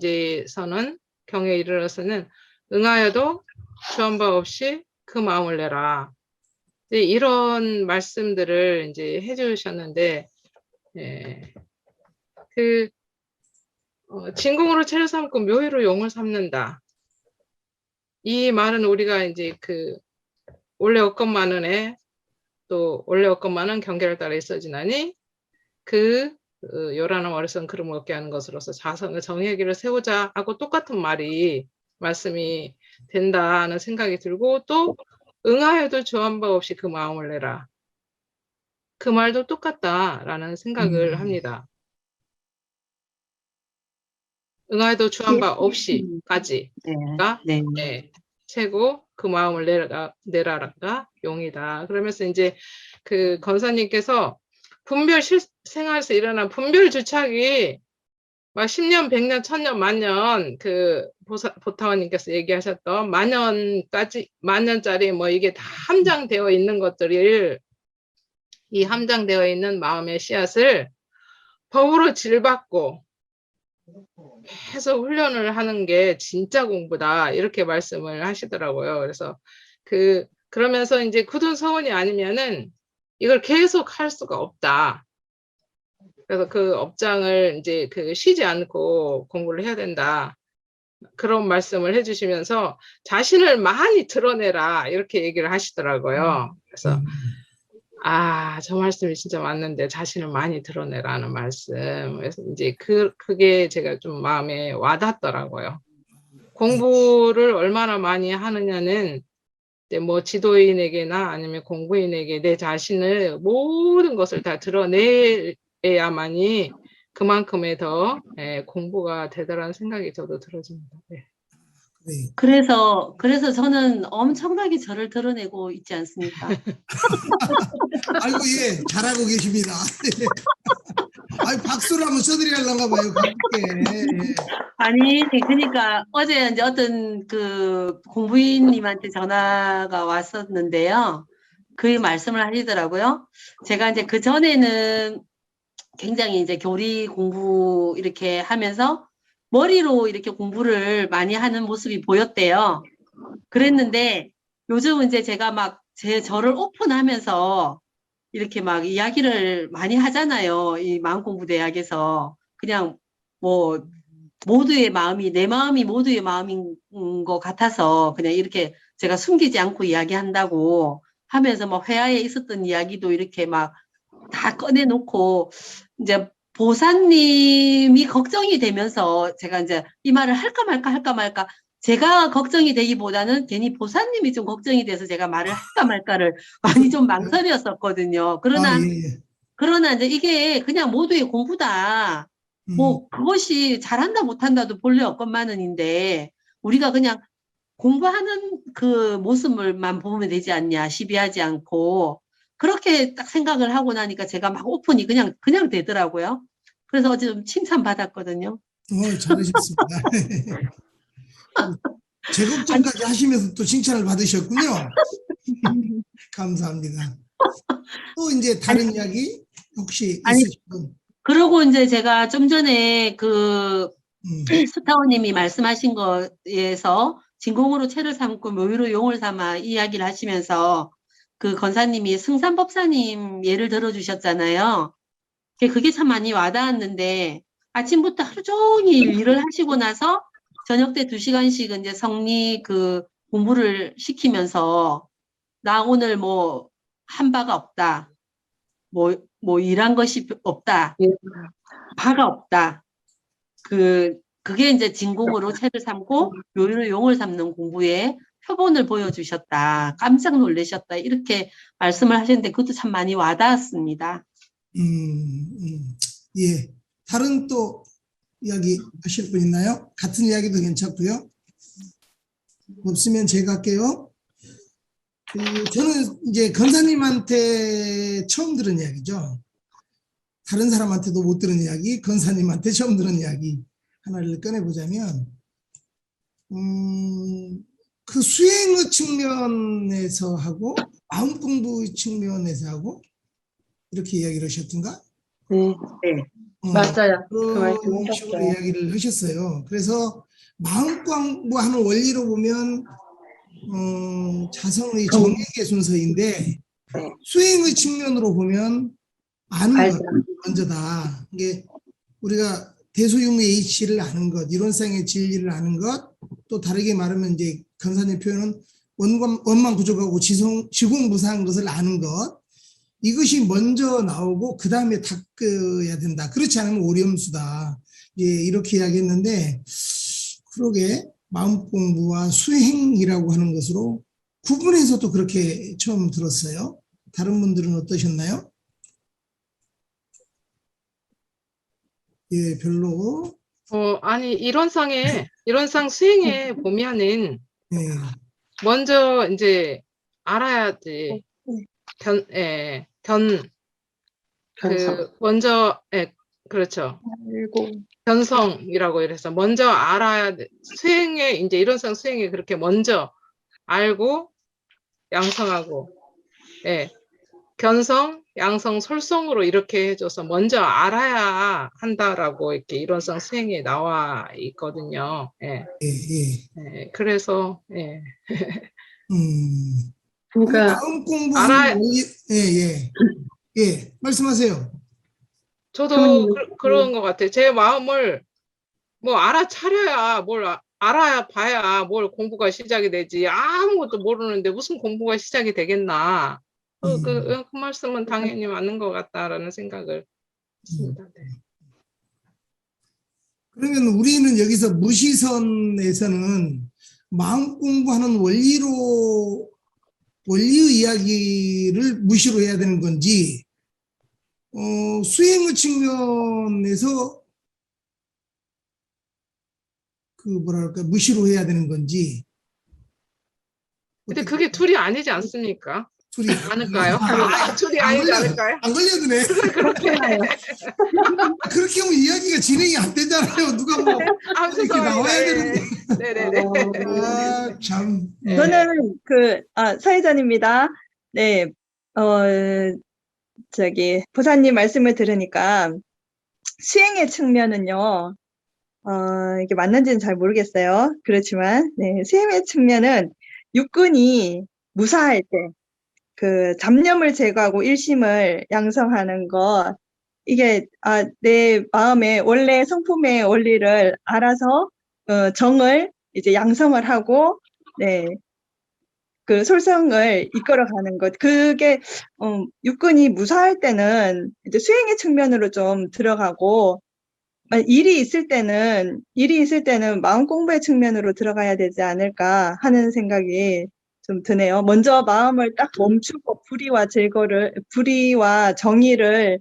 경에 이르러서는 응하여도 주한 바 없이 그 마음을 내라. 이런 말씀들을 이제 해주셨는데, 진공으로 체를 삼고 묘유로 용을 삼는다. 이 말은 우리가 이제 원래 없건만은에 또 원래 없건만은 경계를 따라 있어지나니 요란한 어리석은 그름 없게 하는 것으로서 자선의 정의기를 세우자 하고 똑같은 말씀이 된다는 생각이 들고 또 응하여도 주한 바 없이 그 마음을 내라. 그 말도 똑같다라는 생각을 합니다. 응하여도 주한 바 없이까지가 최고 그 마음을 내라가 용이다. 그러면서 이제 권사님께서 분별 생활에서 일어난 분별 주착이 막 10년, 100년, 1000년, 만년 보타원님께서 얘기하셨던 만년짜리 이게 다 함장되어 있는 것들을 이 함장되어 있는 마음의 씨앗을 법으로 질받고 계속 훈련을 하는 게 진짜 공부다 이렇게 말씀을 하시더라고요. 그래서 그러면서 이제 굳은 서원이 아니면은 이걸 계속 할 수가 없다. 그래서 그 업장을 이제 쉬지 않고 공부를 해야 된다. 그런 말씀을 해주시면서 자신을 많이 드러내라 이렇게 얘기를 하시더라고요. 그래서 저 말씀이 진짜 맞는데 자신을 많이 드러내라는 말씀. 그래서 이제 그게 제가 좀 마음에 와닿더라고요. 공부를 얼마나 많이 하느냐는 이제 지도인에게나 아니면 공부인에게 내 자신을 모든 것을 다 드러내야만이 그만큼의 더 공부가 되더라는 생각이 저도 들어집니다. 네. 네. 그래서 저는 엄청나게 저를 드러내고 있지 않습니까? 아이고, 예, 잘하고 계십니다. 박수를 한번 써드리려나 봐요, 가볍게. 아니, 그러니까 어제 이제 어떤 공부인님한테 전화가 왔었는데요. 그 말씀을 하시더라고요. 제가 이제 그 전에는 굉장히 이제 교리 공부 이렇게 하면서 머리로 이렇게 공부를 많이 하는 모습이 보였대요. 그랬는데 요즘은 이제 제가 저를 오픈하면서 이렇게 이야기를 많이 하잖아요. 이 마음공부대학에서. 그냥 모두의 마음이, 내 마음이 모두의 마음인 것 같아서 그냥 이렇게 제가 숨기지 않고 이야기한다고 하면서 회화에 있었던 이야기도 이렇게 다 꺼내놓고 이제 보사님이 걱정이 되면서 제가 이제 이 말을 할까 말까 제가 걱정이 되기보다는 괜히 보사님이 좀 걱정이 돼서 제가 말을 할까 말까를 많이 좀 망설였었거든요. 그러나 예. 그러나 이제 이게 그냥 모두의 공부다. 뭐 그것이 잘한다 못한다도 본래 없건만은인데 우리가 그냥 공부하는 그 모습을만 보면 되지 않냐, 시비하지 않고 그렇게 딱 생각을 하고 나니까 제가 막 오픈이 그냥 되더라고요. 그래서 어제 좀 칭찬받았거든요. 잘하셨습니다. 제 걱정까지 하시면서 또 칭찬을 받으셨군요. 감사합니다. 또 이제 다른 이야기 혹시 아니, 있으신 분? 그러고 이제 제가 좀 전에 그 음, 스타오님이 말씀하신 거에서 진공으로 채를 삼고 묘유로 용을 삼아 이야기를 하시면서 그 건사님이 승산법사님 예를 들어주셨잖아요. 그게 참 많이 와닿았는데 아침부터 하루 종일 일을 하시고 나서 저녁 때 2시간씩 이제 성리 그 공부를 시키면서 나 오늘 뭐 한 바가 없다. 뭐 일한 것이 없다. 바가 없다. 그게 이제 진공으로 채를 삼고 묘유로 용을 삼는 공부에 표본을 보여주셨다. 깜짝 놀라셨다. 이렇게 말씀을 하셨는데 그것도 참 많이 와닿았습니다. 예. 다른 또 이야기 하실 분 있나요? 같은 이야기도 괜찮고요. 없으면 제가 할게요. 저는 이제 건사님한테 처음 들은 이야기죠. 다른 사람한테도 못 들은 이야기, 건사님한테 처음 들은 이야기 하나를 꺼내보자면, 그 수행의 측면에서 하고 마음 공부 측면에서 하고 이렇게 이야기를 하셨던가? 네, 맞아요. 그 말씀 그런 식으로 하셨어요. 이야기를 하셨어요. 그래서 마음 공부하는 원리로 보면 자성의 정액의 순서인데 수행의 측면으로 보면 아는 것 먼저다. 이게 우리가 대소유무의 이치를 아는 것, 이론상의 진리를 아는 것, 또 다르게 말하면 이제 건사님 표현은 원만 부족하고 지공무사한 것을 아는 것, 이것이 먼저 나오고 그 다음에 닦아야 된다. 그렇지 않으면 오렴수다. 예, 이렇게 이야기했는데 그러게 마음 공부와 수행이라고 하는 것으로 구분해서도 그렇게 처음 들었어요. 다른 분들은 어떠셨나요? 예, 별로. 아니, 이론상 수행에 보면은, 예, 먼저 이제 알아야지. 먼저, 그렇죠. 견성이라고 이래서 먼저 알아야 돼. 수행에, 이제 이론상 수행에 그렇게 먼저 알고, 양성하고, 견성, 양성, 솔성으로 이렇게 해줘서 먼저 알아야 한다라고 이렇게 이론상 수행에 나와 있거든요. 예. 그래서, 그러니까 마음 공부하는 예, 말씀하세요. 저도 그런 것 같아요. 제 마음을 뭐 알아차려야 알아야 봐야 뭘 공부가 시작이 되지. 아무것도 모르는데 무슨 공부가 시작이 되겠나. 그 말씀은 당연히 맞는 것 같다라는 생각을 했습니다. 네. 그러면 우리는 여기서 무시선에서는 마음 공부하는 원리의 이야기를 무시로 해야 되는 건지, 수행의 측면에서 무시로 해야 되는 건지. 근데 그게 둘이 아니지 않습니까? 둘이 않을까요? 둘이 아니지 않을까요? 안 걸려드네. 그렇게. 그렇게 하면 이야기가 진행이 안 되잖아요. 누가 뭐 이렇게 나와야 되는데. 네네네. 참. 저는 사회자입니다. 네, 보사님 말씀을 들으니까 수행의 측면은요, 이게 맞는지는 잘 모르겠어요. 그렇지만, 네, 수행의 측면은 육군이 무사할 때, 그 잡념을 제거하고 일심을 양성하는 것, 이게 내 마음의 원래 성품의 원리를 알아서 정을 이제 양성을 하고, 네, 그 솔성을 이끌어가는 것, 그게 육군이 무사할 때는 이제 수행의 측면으로 좀 들어가고, 일이 있을 때는 마음 공부의 측면으로 들어가야 되지 않을까 하는 생각이 좀 드네요. 먼저 마음을 딱 멈추고 불의와 정의를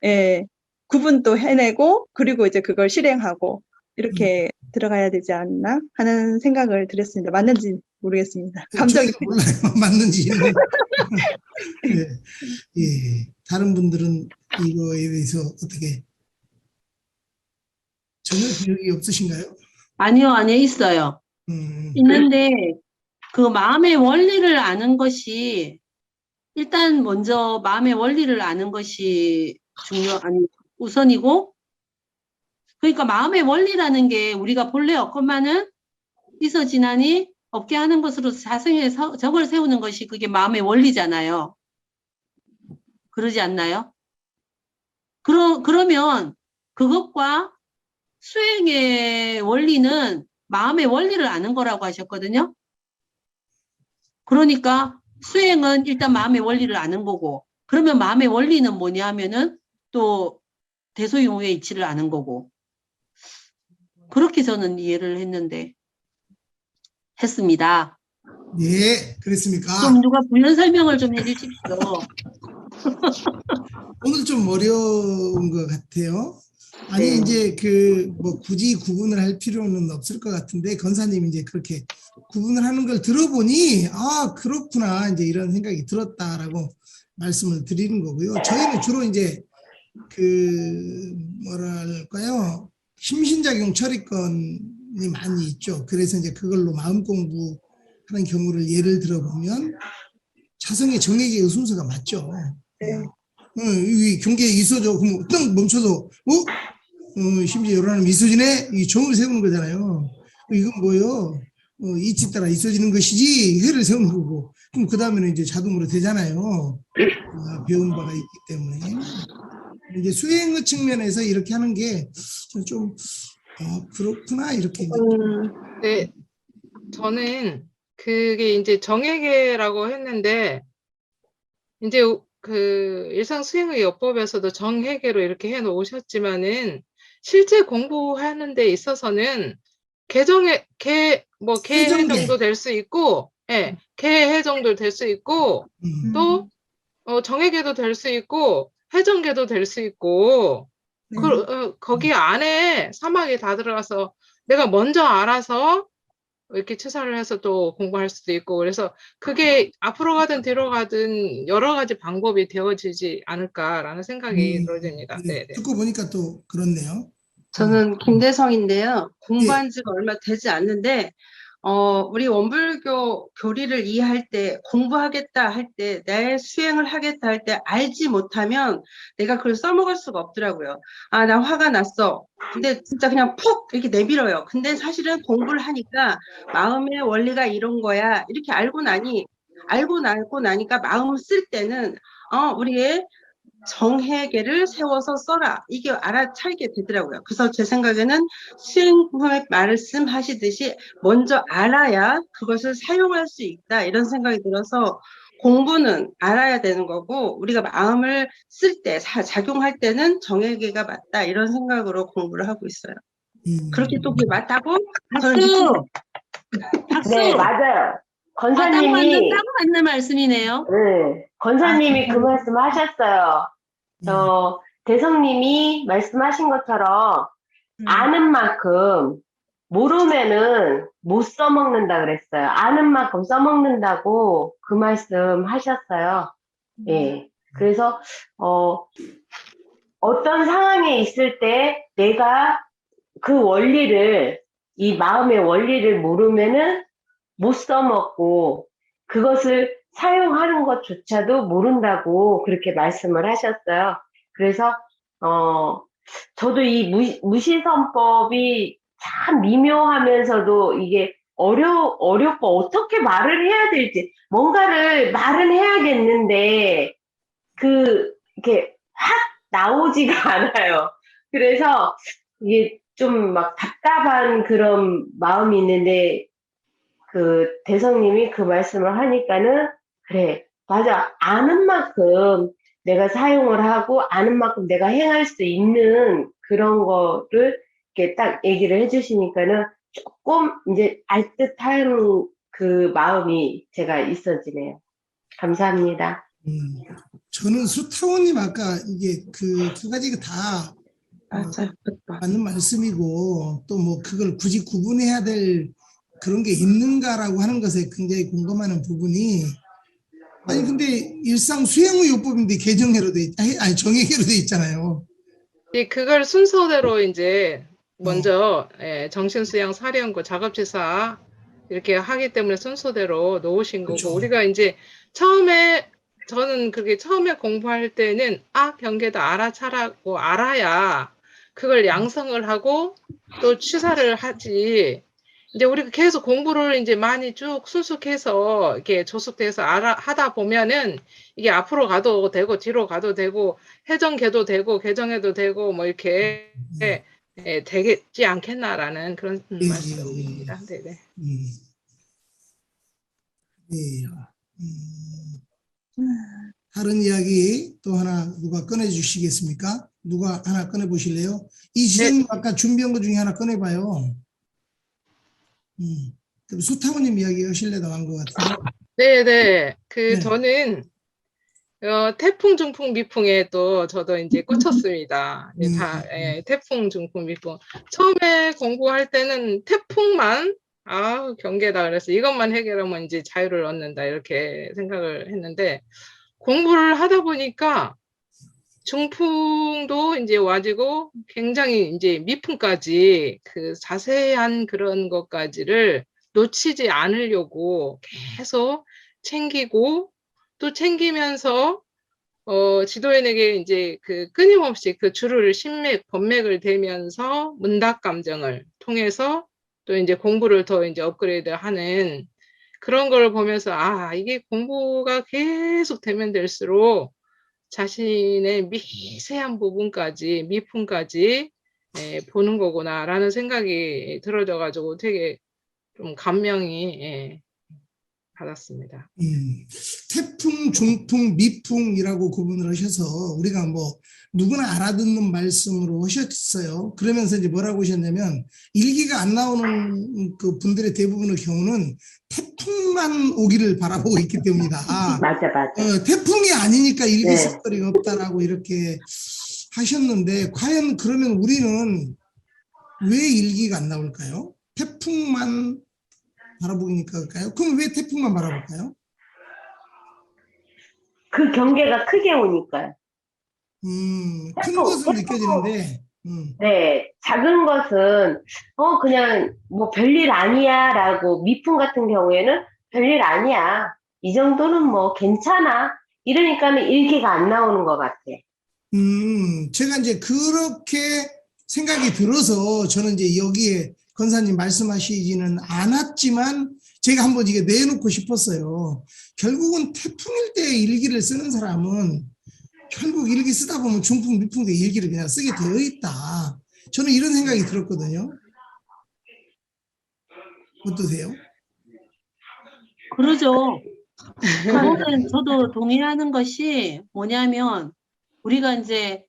예, 구분도 해내고, 그리고 이제 그걸 실행하고, 이렇게 들어가야 되지 않나 하는 생각을 드렸습니다. 맞는지 모르겠습니다. 감정이. 저희도 몰라요. 맞는지는. 예, 예. 다른 분들은 이거에 대해서 어떻게 전혀 기억이 없으신가요? 아니요, 있어요. 있는데 그 마음의 원리를 아는 것이 일단 먼저 마음의 원리를 아는 것이 우선이고, 그러니까 마음의 원리라는 게 우리가 본래 없건만은 있어지나니 없게 하는 것으로 자성의 적을 세우는 것이 그게 마음의 원리잖아요. 그러지 않나요? 그러면 그것과 수행의 원리는 마음의 원리를 아는 거라고 하셨거든요. 그러니까 수행은 일단 마음의 원리를 아는 거고, 그러면 마음의 원리는 뭐냐 하면은 또 대소용의 이치를 아는 거고, 그렇게 저는 이해를 했습니다. 예, 그랬습니까? 좀 누가 부연 설명을 좀 해주십시오. 오늘 좀 어려운 것 같아요. 아니, 이제 뭐 굳이 구분을 할 필요는 없을 것 같은데, 건사님이 이제 그렇게 구분을 하는 걸 들어보니, 아, 그렇구나, 이제 이런 생각이 들었다라고 말씀을 드리는 거고요. 저희는 주로 이제 뭐랄까요, 심신작용 처리권이 많이 있죠. 그래서 이제 그걸로 마음 공부하는 경우를 예를 들어보면, 자성의 정액의 순서가 맞죠. 이 경계에 있어져. 그럼 딱 멈춰서, 심지어 요란하면 있어지네? 이 정을 세우는 거잖아요. 이건 뭐예요? 이치 따라 있어지는 것이지, 해를 세우는 거고. 그럼 그 다음에는 이제 자동으로 되잖아요. 배운 바가 있기 때문에. 이제 수행의 측면에서 이렇게 하는 게 좀, 그렇구나, 이렇게. 네, 저는 그게 이제 정회계라고 했는데, 이제 그 일상 수행의 요법에서도 정회계로 이렇게 해 놓으셨지만은, 실제 공부하는 데 있어서는 개해 정도 될 수 있고, 예, 개해 정도 될 수 있고, 또 정회계도 될 수 있고, 해정계도 될 수 있고, 거기 안에 사막이 다 들어가서 내가 먼저 알아서 이렇게 추사를 해서 또 공부할 수도 있고, 그래서 그게 앞으로 가든 뒤로 가든 여러 가지 방법이 되어지지 않을까라는 생각이 들어집니다. 네, 네. 듣고 보니까 또 그렇네요. 저는 김대성인데요. 공부한 지가 얼마 되지 않는데, 우리 원불교 교리를 이해할 때, 공부하겠다 할 때, 내 수행을 하겠다 할 때, 알지 못하면 내가 그걸 써먹을 수가 없더라고요. 아, 나 화가 났어. 근데 진짜 그냥 푹 이렇게 내밀어요. 근데 사실은 공부를 하니까 마음의 원리가 이런 거야. 이렇게 알고 나니까 마음을 쓸 때는, 우리의 정해계를 세워서 써라. 이게 알아차리게 되더라고요. 그래서 제 생각에는 수행의 말씀하시듯이 먼저 알아야 그것을 사용할 수 있다. 이런 생각이 들어서 공부는 알아야 되는 거고 우리가 마음을 쓸 때, 작용할 때는 정해계가 맞다. 이런 생각으로 공부를 하고 있어요. 그렇게 또 그게 맞다고? 박수! 박수! 네, 맞아요. 건사님이 딱 맞는 말씀이네요. 네, 건사님이 그 말씀 하셨어요. 대성님이 말씀하신 것처럼 아는 만큼 모르면은 못 써먹는다 그랬어요. 아는 만큼 써먹는다고 그 말씀 하셨어요. 예. 그래서, 어떤 상황에 있을 때 내가 그 원리를, 이 마음의 원리를 모르면은 못 써먹고 그것을 사용하는 것조차도 모른다고 그렇게 말씀을 하셨어요. 그래서 저도 이 무시선법이 참 미묘하면서도 이게 어렵고 어떻게 말을 해야 될지 뭔가를 말은 해야겠는데 이렇게 확 나오지가 않아요. 그래서 이게 좀 막 답답한 그런 마음이 있는데 대성님이 그 말씀을 하니까는, 그래, 맞아. 아는 만큼 내가 사용을 하고, 아는 만큼 내가 행할 수 있는 그런 거를 이렇게 딱 얘기를 해주시니까는 조금 이제 알듯한 그 마음이 제가 있어지네요. 감사합니다. 저는 수타원님 아까 이게 그 두 가지가 다 맞아요. 맞는 말씀이고 또 뭐 그걸 굳이 구분해야 될 그런 게 있는가라고 하는 것에 굉장히 공감하는 부분이 아니 근데 일상 수행의요법인데 개정회로 돼 아니 정액회로 돼 있잖아요. 그걸 순서대로 이제 먼저 정신수양 사령고 작업지사 이렇게 하기 때문에 순서대로 놓으신 거고 그렇죠. 우리가 이제 처음에 저는 그게 처음에 공부할 때는 경계도 알아차라고 알아야 그걸 양성을 하고 또 취사를 하지. 이제 우리가 계속 공부를 이제 많이 쭉 순숙해서 이렇게 조숙돼서 하다 보면은 이게 앞으로 가도 되고 뒤로 가도 되고 해정계도 되고 개정해도 되고 뭐 이렇게 되겠지 않겠나라는 그런 예, 말씀입니다. 네네. 예. 다른 이야기 또 하나 누가 꺼내 주시겠습니까? 누가 하나 꺼내 보실래요? 이지정님 아까 준비한 것 중에 하나 꺼내봐요. 그럼 수타원님 이야기 하실래 나온 것 같은데. 네네. 네. 저는 태풍, 중풍, 미풍에 또 저도 이제 꽂혔습니다. 태풍, 중풍, 미풍. 처음에 공부할 때는 태풍만 경계다 그래서 이것만 해결하면 이제 자유를 얻는다 이렇게 생각을 했는데 공부를 하다 보니까 중풍도 이제 와지고 굉장히 이제 미풍까지 그 자세한 그런 것까지를 놓치지 않으려고 계속 챙기고 또 챙기면서 지도인에게 이제 그 끊임없이 그 줄을 심맥, 법맥을 대면서 문답 감정을 통해서 또 이제 공부를 더 이제 업그레이드 하는 그런 걸 보면서 이게 공부가 계속 되면 될수록 자신의 미세한 부분까지, 미풍까지 보는 거구나라는 생각이 들어져가지고 되게 좀 감명이 받았습니다. 태풍, 중풍, 미풍이라고 구분을 하셔서 우리가 뭐 누구나 알아듣는 말씀으로 하셨어요. 그러면서 이제 뭐라고 하셨냐면 일기가 안 나오는 그 분들의 대부분의 경우는 태풍만 오기를 바라보고 있기 때문이다. 맞아. 태풍이 아니니까 일기 네. 쓸 거리가 없다라고 이렇게 하셨는데 과연 그러면 우리는 왜 일기가 안 나올까요? 태풍만 바라보니까요? 그럼 왜 태풍만 바라볼까요? 그 경계가 크게 오니까요. 큰 것은 느껴지는데, 네, 작은 것은 그냥 뭐 별일 아니야라고 미풍 같은 경우에는 별일 아니야. 이 정도는 뭐 괜찮아. 이러니까는 일기가 안 나오는 것 같아. 제가 이제 그렇게 생각이 들어서 저는 이제 여기에 권사님 말씀하시지는 않았지만 제가 한번 이게 내놓고 싶었어요. 결국은 태풍일 때 일기를 쓰는 사람은 결국 일기 쓰다 보면 중풍, 미풍 때 일기를 그냥 쓰게 되어 있다. 저는 이런 생각이 들었거든요. 어떠세요? 그러죠. 그거는 저도 동의하는 것이 뭐냐면 우리가 이제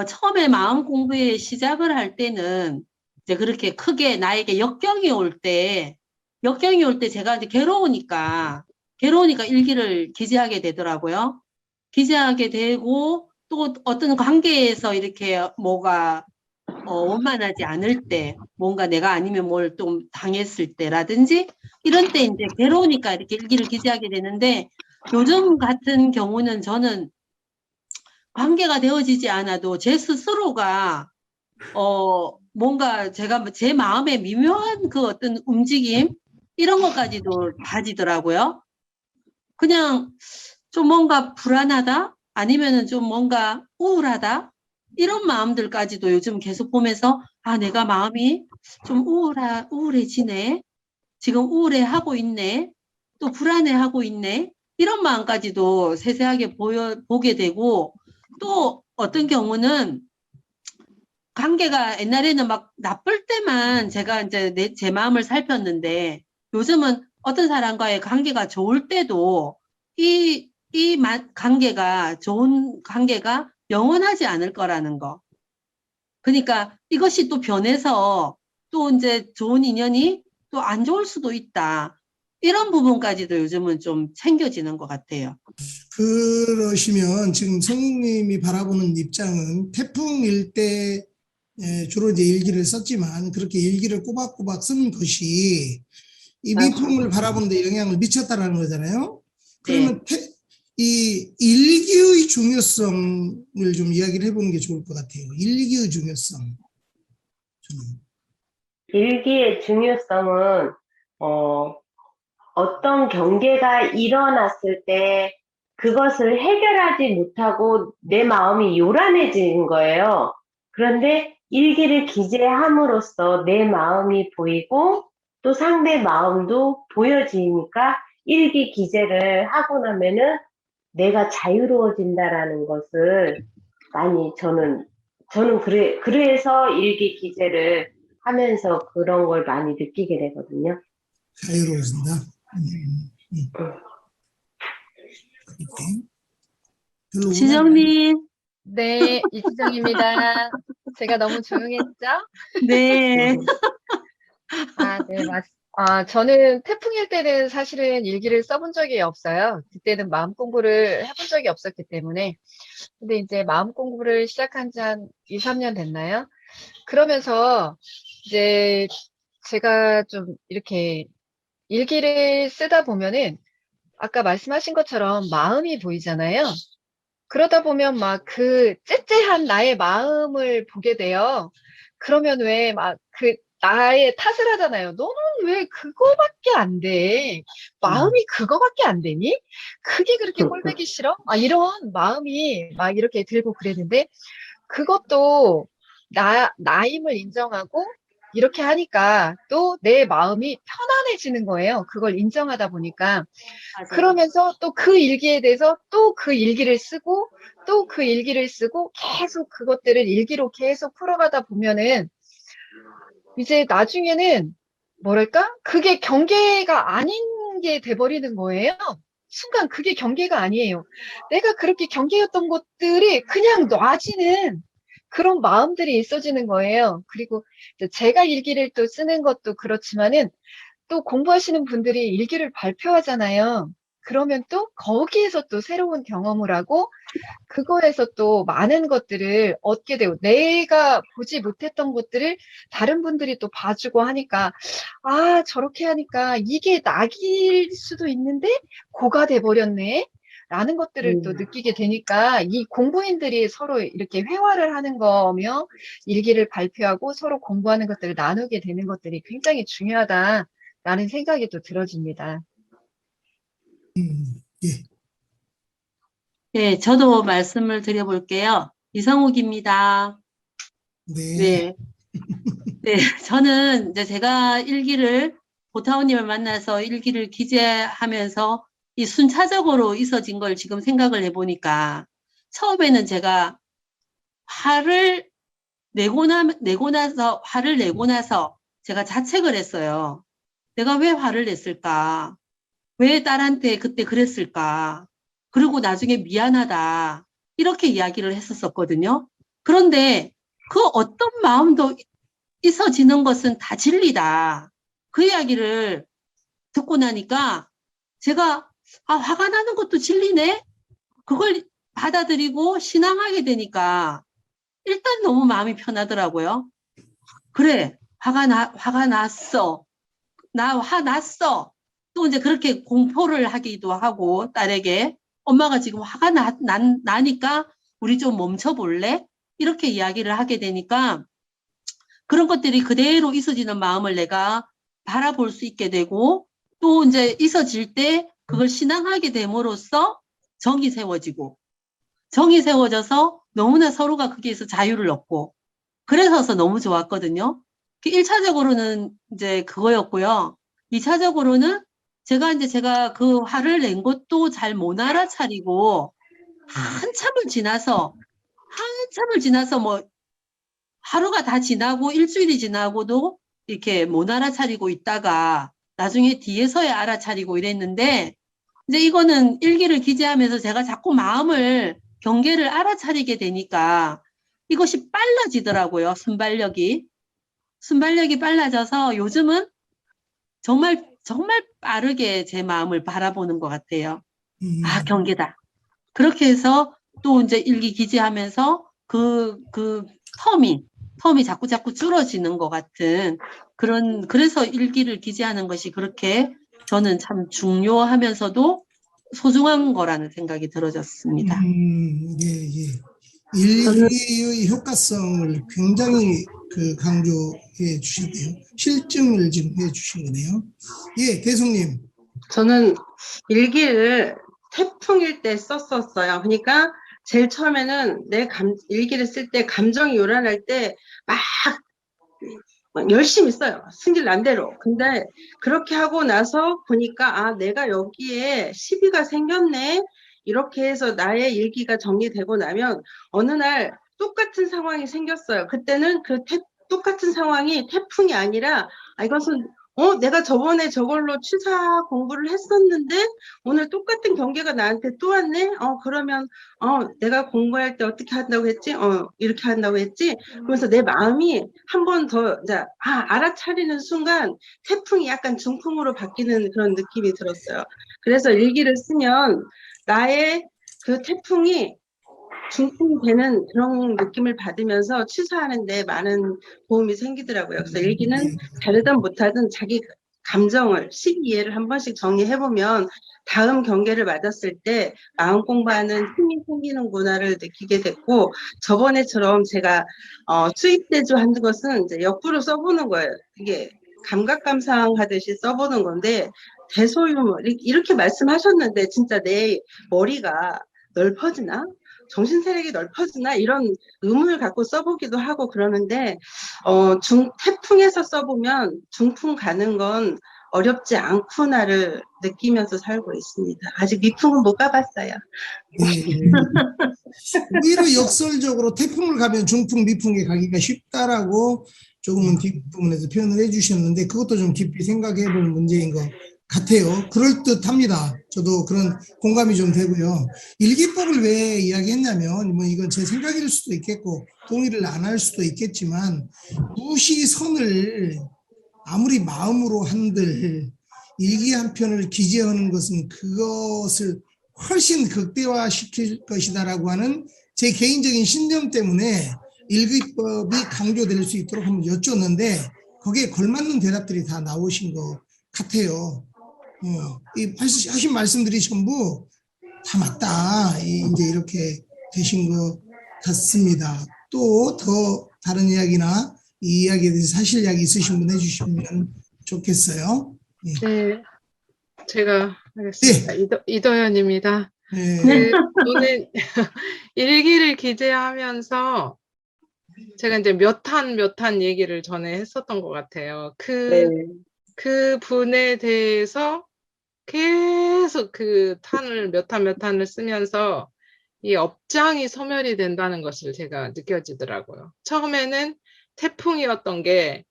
처음에 마음 공부에 시작을 할 때는 이제 그렇게 크게 나에게 역경이 올 때 제가 이제 괴로우니까 일기를 기재하게 되더라고요. 기재하게 되고 또 어떤 관계에서 이렇게 뭐가 원만하지 않을 때 뭔가 내가 아니면 뭘 좀 당했을 때라든지 이런 때 이제 괴로우니까 이렇게 일기를 기재하게 되는데 요즘 같은 경우는 저는 관계가 되어지지 않아도 제 스스로가 뭔가 제가 제 마음의 미묘한 그 어떤 움직임 이런 것까지도 다지더라고요. 그냥 좀 뭔가 불안하다 아니면은 좀 뭔가 우울하다 이런 마음들까지도 요즘 계속 보면서 내가 마음이 좀 우울해지네. 지금 우울해하고 있네. 또 불안해하고 있네. 이런 마음까지도 세세하게 보게 되고 또 어떤 경우는 관계가 옛날에는 막 나쁠 때만 제가 이제 제 마음을 살폈는데 요즘은 어떤 사람과의 관계가 좋을 때도 관계가 좋은 관계가 영원하지 않을 거라는 거. 그러니까 이것이 또 변해서 또 이제 좋은 인연이 또 안 좋을 수도 있다. 이런 부분까지도 요즘은 좀 챙겨지는 것 같아요. 그러시면 지금 성님이 바라보는 입장은 태풍일 때 주로 이제 일기를 썼지만 그렇게 일기를 꼬박꼬박 쓴 것이 이 미풍을 바라보는데 영향을 미쳤다라는 거잖아요. 그러면 이 일기의 중요성을 좀 이야기를 해보는 게 좋을 것 같아요. 일기의 중요성. 저는. 일기의 중요성은 어떤 경계가 일어났을 때 그것을 해결하지 못하고 내 마음이 요란해지는 거예요. 그런데 일기를 기재함으로써 내 마음이 보이고 또 상대 마음도 보여지니까 일기 기재를 하고 나면은 내가 자유로워진다라는 것을 많이 저는 그래서 일기 기재를 하면서 그런 걸 많이 느끼게 되거든요. 자유로워진다. 그렇게. 별로 지정님, 네, 이수정입니다. 제가 너무 조용했죠? 네. 네, 저는 태풍일 때는 사실은 일기를 써본 적이 없어요. 그때는 마음 공부를 해본 적이 없었기 때문에. 근데 이제 마음 공부를 시작한 지 한 2, 3년 됐나요? 그러면서 이제 제가 좀 이렇게 일기를 쓰다 보면은 아까 말씀하신 것처럼 마음이 보이잖아요. 그러다 보면 막 그 째째한 나의 마음을 보게 돼요. 그러면 왜 막 나의 탓을 하잖아요. 너는 왜 그거밖에 안 돼? 마음이 그거밖에 안 되니? 그게 그렇게 꼴보기 싫어? 이런 마음이 막 이렇게 들고 그랬는데 그것도 나임을 인정하고 이렇게 하니까 또 내 마음이 편안해지는 거예요. 그걸 인정하다 보니까. 그러면서 또 그 일기에 대해서 또 그 일기를 쓰고 또 그 일기를 쓰고 계속 그것들을 일기로 계속 풀어가다 보면은 이제 나중에는 뭐랄까? 그게 경계가 아닌 게 돼버리는 거예요. 순간 그게 경계가 아니에요. 내가 그렇게 경계였던 것들이 그냥 놔지는 그런 마음들이 있어지는 거예요. 그리고 이제 제가 일기를 또 쓰는 것도 그렇지만은 또 공부하시는 분들이 일기를 발표하잖아요. 그러면 또 거기에서 또 새로운 경험을 하고 그거에서 또 많은 것들을 얻게 되고 내가 보지 못했던 것들을 다른 분들이 또 봐주고 하니까 저렇게 하니까 이게 낙일 수도 있는데 고가 돼버렸네. 라는 것들을 또 느끼게 되니까 이 공부인들이 서로 이렇게 회화를 하는 거며 일기를 발표하고 서로 공부하는 것들을 나누게 되는 것들이 굉장히 중요하다라는 생각이 또 들어집니다. 예. 네, 저도 말씀을 드려볼게요. 이성욱입니다. 네. 네. 네, 저는 이제 제가 일기를, 보타오님을 만나서 일기를 기재하면서 이 순차적으로 있어진 걸 지금 생각을 해보니까 처음에는 제가 화를 내고 나서 제가 자책을 했어요. 내가 왜 화를 냈을까? 왜 딸한테 그때 그랬을까? 그리고 나중에 미안하다. 이렇게 이야기를 했었거든요. 그런데 그 어떤 마음도 있어지는 것은 다 진리다. 그 이야기를 듣고 나니까 제가 화가 나는 것도 진리네? 그걸 받아들이고 신앙하게 되니까 일단 너무 마음이 편하더라고요. 그래, 화가 났어. 나 화났어. 또 이제 그렇게 공포를 하기도 하고 딸에게 엄마가 지금 화가 나니까 우리 좀 멈춰볼래? 이렇게 이야기를 하게 되니까 그런 것들이 그대로 있어지는 마음을 내가 바라볼 수 있게 되고 또 이제 있어질 때 그걸 신앙하게 됨으로써 정이 세워져서 너무나 서로가 거기에서 자유를 얻고 그래서 너무 좋았거든요. 1차적으로는 이제 그거였고요. 2차적으로는 제가 그 화를 낸 것도 잘 못 알아차리고 한참을 지나서 뭐 하루가 다 지나고 일주일이 지나고도 이렇게 못 알아차리고 있다가 나중에 뒤에서야 알아차리고 이랬는데 이제 이거는 일기를 기재하면서 제가 자꾸 경계를 알아차리게 되니까 이것이 빨라지더라고요. 순발력이 빨라져서 요즘은 정말 정말 빠르게 제 마음을 바라보는 것 같아요. 아, 경계다. 그렇게 해서 또 이제 일기 기재하면서 그 텀이 자꾸 줄어지는 것 같은 그래서 일기를 기재하는 것이 그렇게 저는 참 중요하면서도 소중한 거라는 생각이 들어졌습니다. 예, 예. 일기의 효과성을 굉장히 강조해 주시네요. 실증을 지금 해 주신 거네요. 예, 대성님. 저는 일기를 태풍일 때 썼었어요. 그러니까 제일 처음에는 일기를 쓸 때 감정이 요란할 때 막 열심히 써요. 승질 난 대로. 근데 그렇게 하고 나서 보니까 아, 내가 여기에 시비가 생겼네. 이렇게 해서 나의 일기가 정리되고 나면 어느 날 똑같은 상황이 생겼어요. 그때는 똑같은 상황이 태풍이 아니라 이것은 내가 저번에 저걸로 취사 공부를 했었는데 오늘 똑같은 경계가 나한테 또 왔네. 그러면 내가 공부할 때 어떻게 한다고 했지? 이렇게 한다고 했지? 그러면서 내 마음이 한 번 더 이제 알아차리는 순간 태풍이 약간 중풍으로 바뀌는 그런 느낌이 들었어요. 그래서 일기를 쓰면 나의 그 태풍이 중풍이 되는 그런 느낌을 받으면서 취사하는데 많은 도움이 생기더라고요. 그래서 일기는 잘하든 못하든 자기 감정을, 시기이해를 한 번씩 정리해보면 다음 경계를 맞았을 때 마음 공부하는 힘이 생기는구나를 느끼게 됐고, 저번에처럼 제가 수입대조 한 것은 이제 역부로 써보는 거예요. 이게 감각감상하듯이 써보는 건데, 대소유물 이렇게 말씀하셨는데 진짜 내 머리가 넓어지나? 정신 세력이 넓어지나? 이런 의문을 갖고 써보기도 하고 그러는데, 태풍에서 써보면 중풍 가는 건 어렵지 않구나를 느끼면서 살고 있습니다. 아직 미풍은 못 가봤어요. 예. 오히려 역설적으로 태풍을 가면 중풍, 미풍에 가기가 쉽다라고 조금은 뒷부분에서 표현을 해주셨는데 그것도 좀 깊이 생각해 볼 문제인 것 같아요. 그럴듯합니다. 저도 그런 공감이 좀 되고요. 일기법을 왜 이야기했냐면 뭐 이건 제 생각일 수도 있겠고 동의를 안 할 수도 있겠지만 무시선을 아무리 마음으로 한들 일기 한 편을 기재하는 것은 그것을 훨씬 극대화시킬 것이다라고 하는 제 개인적인 신념 때문에 일기법이 강조될 수 있도록 한번 여쭈었는데 거기에 걸맞는 대답들이 다 나오신 것 같아요. 하신 말씀들이 전부 다 맞다. 이제 이렇게 되신 것 같습니다. 또 더 다른 이야기나 이 이야기에 대해서 사실 이야기 있으신 분 해주시면 좋겠어요. 네, 제가 하겠습니다. 이도현입니다. 네. 저는 일기를 기재하면서 제가 이제 몇 탄 얘기를 전에 했었던 것 같아요. 그 분에 대해서 계속 그 몇 탄을 쓰면서 이 업장이 소멸이 된다는 것을 제가 느껴지더라고요. 처음에는 태풍이었던 게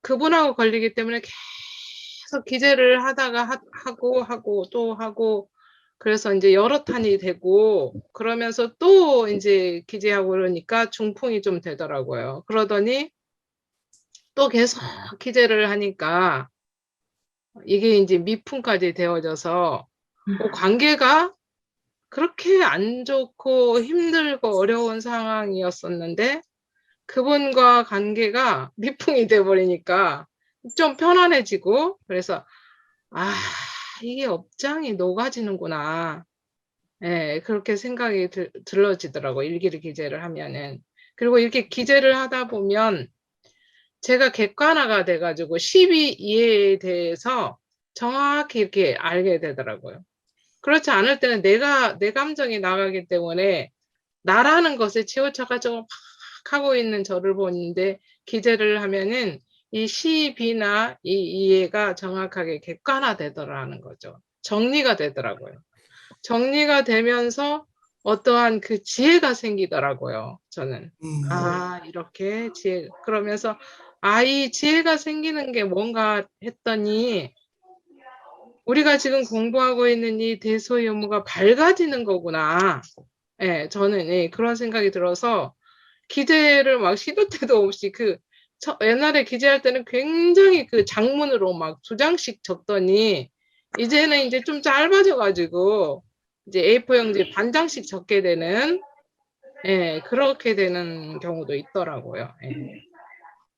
그분하고 걸리기 때문에 계속 기재를 하다가 하고 또 하고 그래서 이제 여러 탄이 되고 그러면서 또 이제 기재하고 그러니까 중풍이 좀 되더라고요. 그러더니 또 계속 기재를 하니까 이게 이제 미풍까지 되어져서 관계가 그렇게 안 좋고 힘들고 어려운 상황이었었는데 그분과 관계가 미풍이 돼버리니까 좀 편안해지고 그래서 이게 업장이 녹아지는구나. 예, 그렇게 생각이 들어지더라고요. 일기를 기재를 하면은. 그리고 이렇게 기재를 하다 보면 제가 객관화가 돼가지고 12이해에 대해서 정확히 이렇게 알게 되더라고요. 그렇지 않을 때는 내 감정이 나가기 때문에 나라는 것에 치우쳐가지고 막 하고 있는 저를 보는데 기재를 하면은 이 시비나 이 이해가 정확하게 객관화되더라는 거죠. 정리가 되더라고요. 정리가 되면서 어떠한 그 지혜가 생기더라고요. 저는 이렇게 그러면서 이 지혜가 생기는 게 뭔가 했더니 우리가 지금 공부하고 있는 이 대소유무가 밝아지는 거구나. 예, 저는 그런 생각이 들어서 기재를 막 시도 때도 없이 옛날에 기재할 때는 굉장히 그 장문으로 막 2장씩 적더니 이제는 이제 좀 짧아져가지고 이제 A4 용지 반장씩 적게 되는 예, 그렇게 되는 경우도 있더라고요. 예.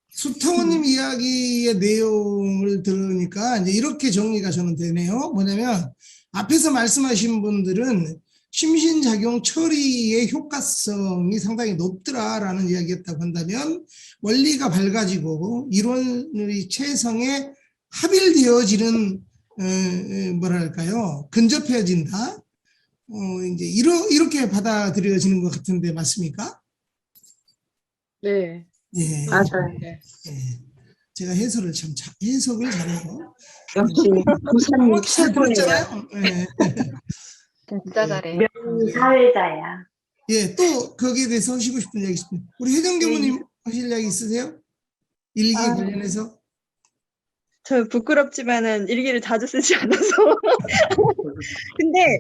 수타원님 이야기의 내용을 들으니까 이제 이렇게 정리가 저는 되네요. 뭐냐면 앞에서 말씀하신 분들은 심신작용 처리의 효과성이 상당히 높더라라는 이야기였다고 한다면 원리가 밝아지고 이론의 체성에 합일되어지는 뭐랄까요? 근접해진다. 이제 이렇게 받아들여지는 것 같은데 맞습니까? 네. 예. 맞아요. 네. 예. 제가 해석을 잘해요. 역시 부사님 정확히 잘 들었잖아요. 예. 진짜 잘해. 사회자야. 예, 또 거기에 대해서 하시고 싶은 이야기 있습니다. 우리 혜정교무님 하실 이야기 있으세요? 일기에 아, 관련해서? 저 부끄럽지만은 일기를 자주 쓰지 않아서. 근데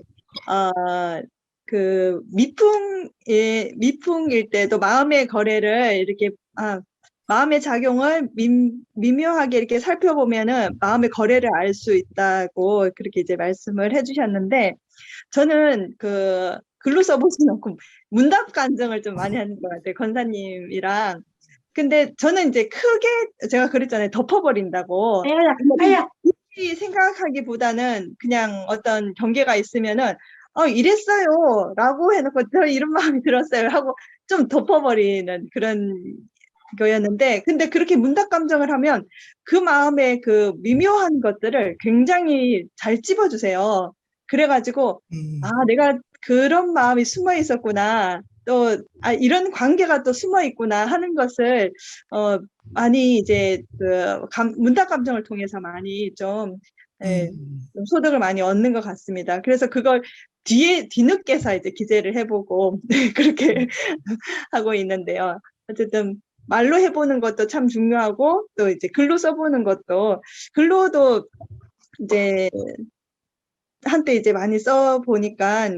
그 미풍일 때도 마음의 거래를 이렇게 마음의 작용을 미묘하게 이렇게 살펴보면은 마음의 거래를 알 수 있다고 그렇게 이제 말씀을 해주셨는데 저는 그 글로 써보진 않고 문답 간증을 좀 많이 하는 것 같아요. 권사님이랑. 근데 저는 이제 크게 제가 그랬잖아요. 덮어버린다고. 깊이 생각하기보다는 그냥 어떤 경계가 있으면은 이랬어요 라고 해놓고 저 이런 마음이 들었어요 하고 좀 덮어버리는 그런 거였는데 근데 그렇게 문답 감정을 하면 그 마음의 그 미묘한 것들을 굉장히 잘 찝어주세요. 그래가지고 내가 그런 마음이 숨어 있었구나. 또 이런 관계가 또 숨어 있구나 하는 것을 많이 이제 그 문답 감정을 통해서 많이 좀 좀 소득을 많이 얻는 것 같습니다. 그래서 그걸 뒤늦게서 이제 기재를 해보고 그렇게 하고 있는데요. 어쨌든 말로 해보는 것도 참 중요하고 또 이제 글로 써보는 것도 글로도 이제 한때 이제 많이 써보니까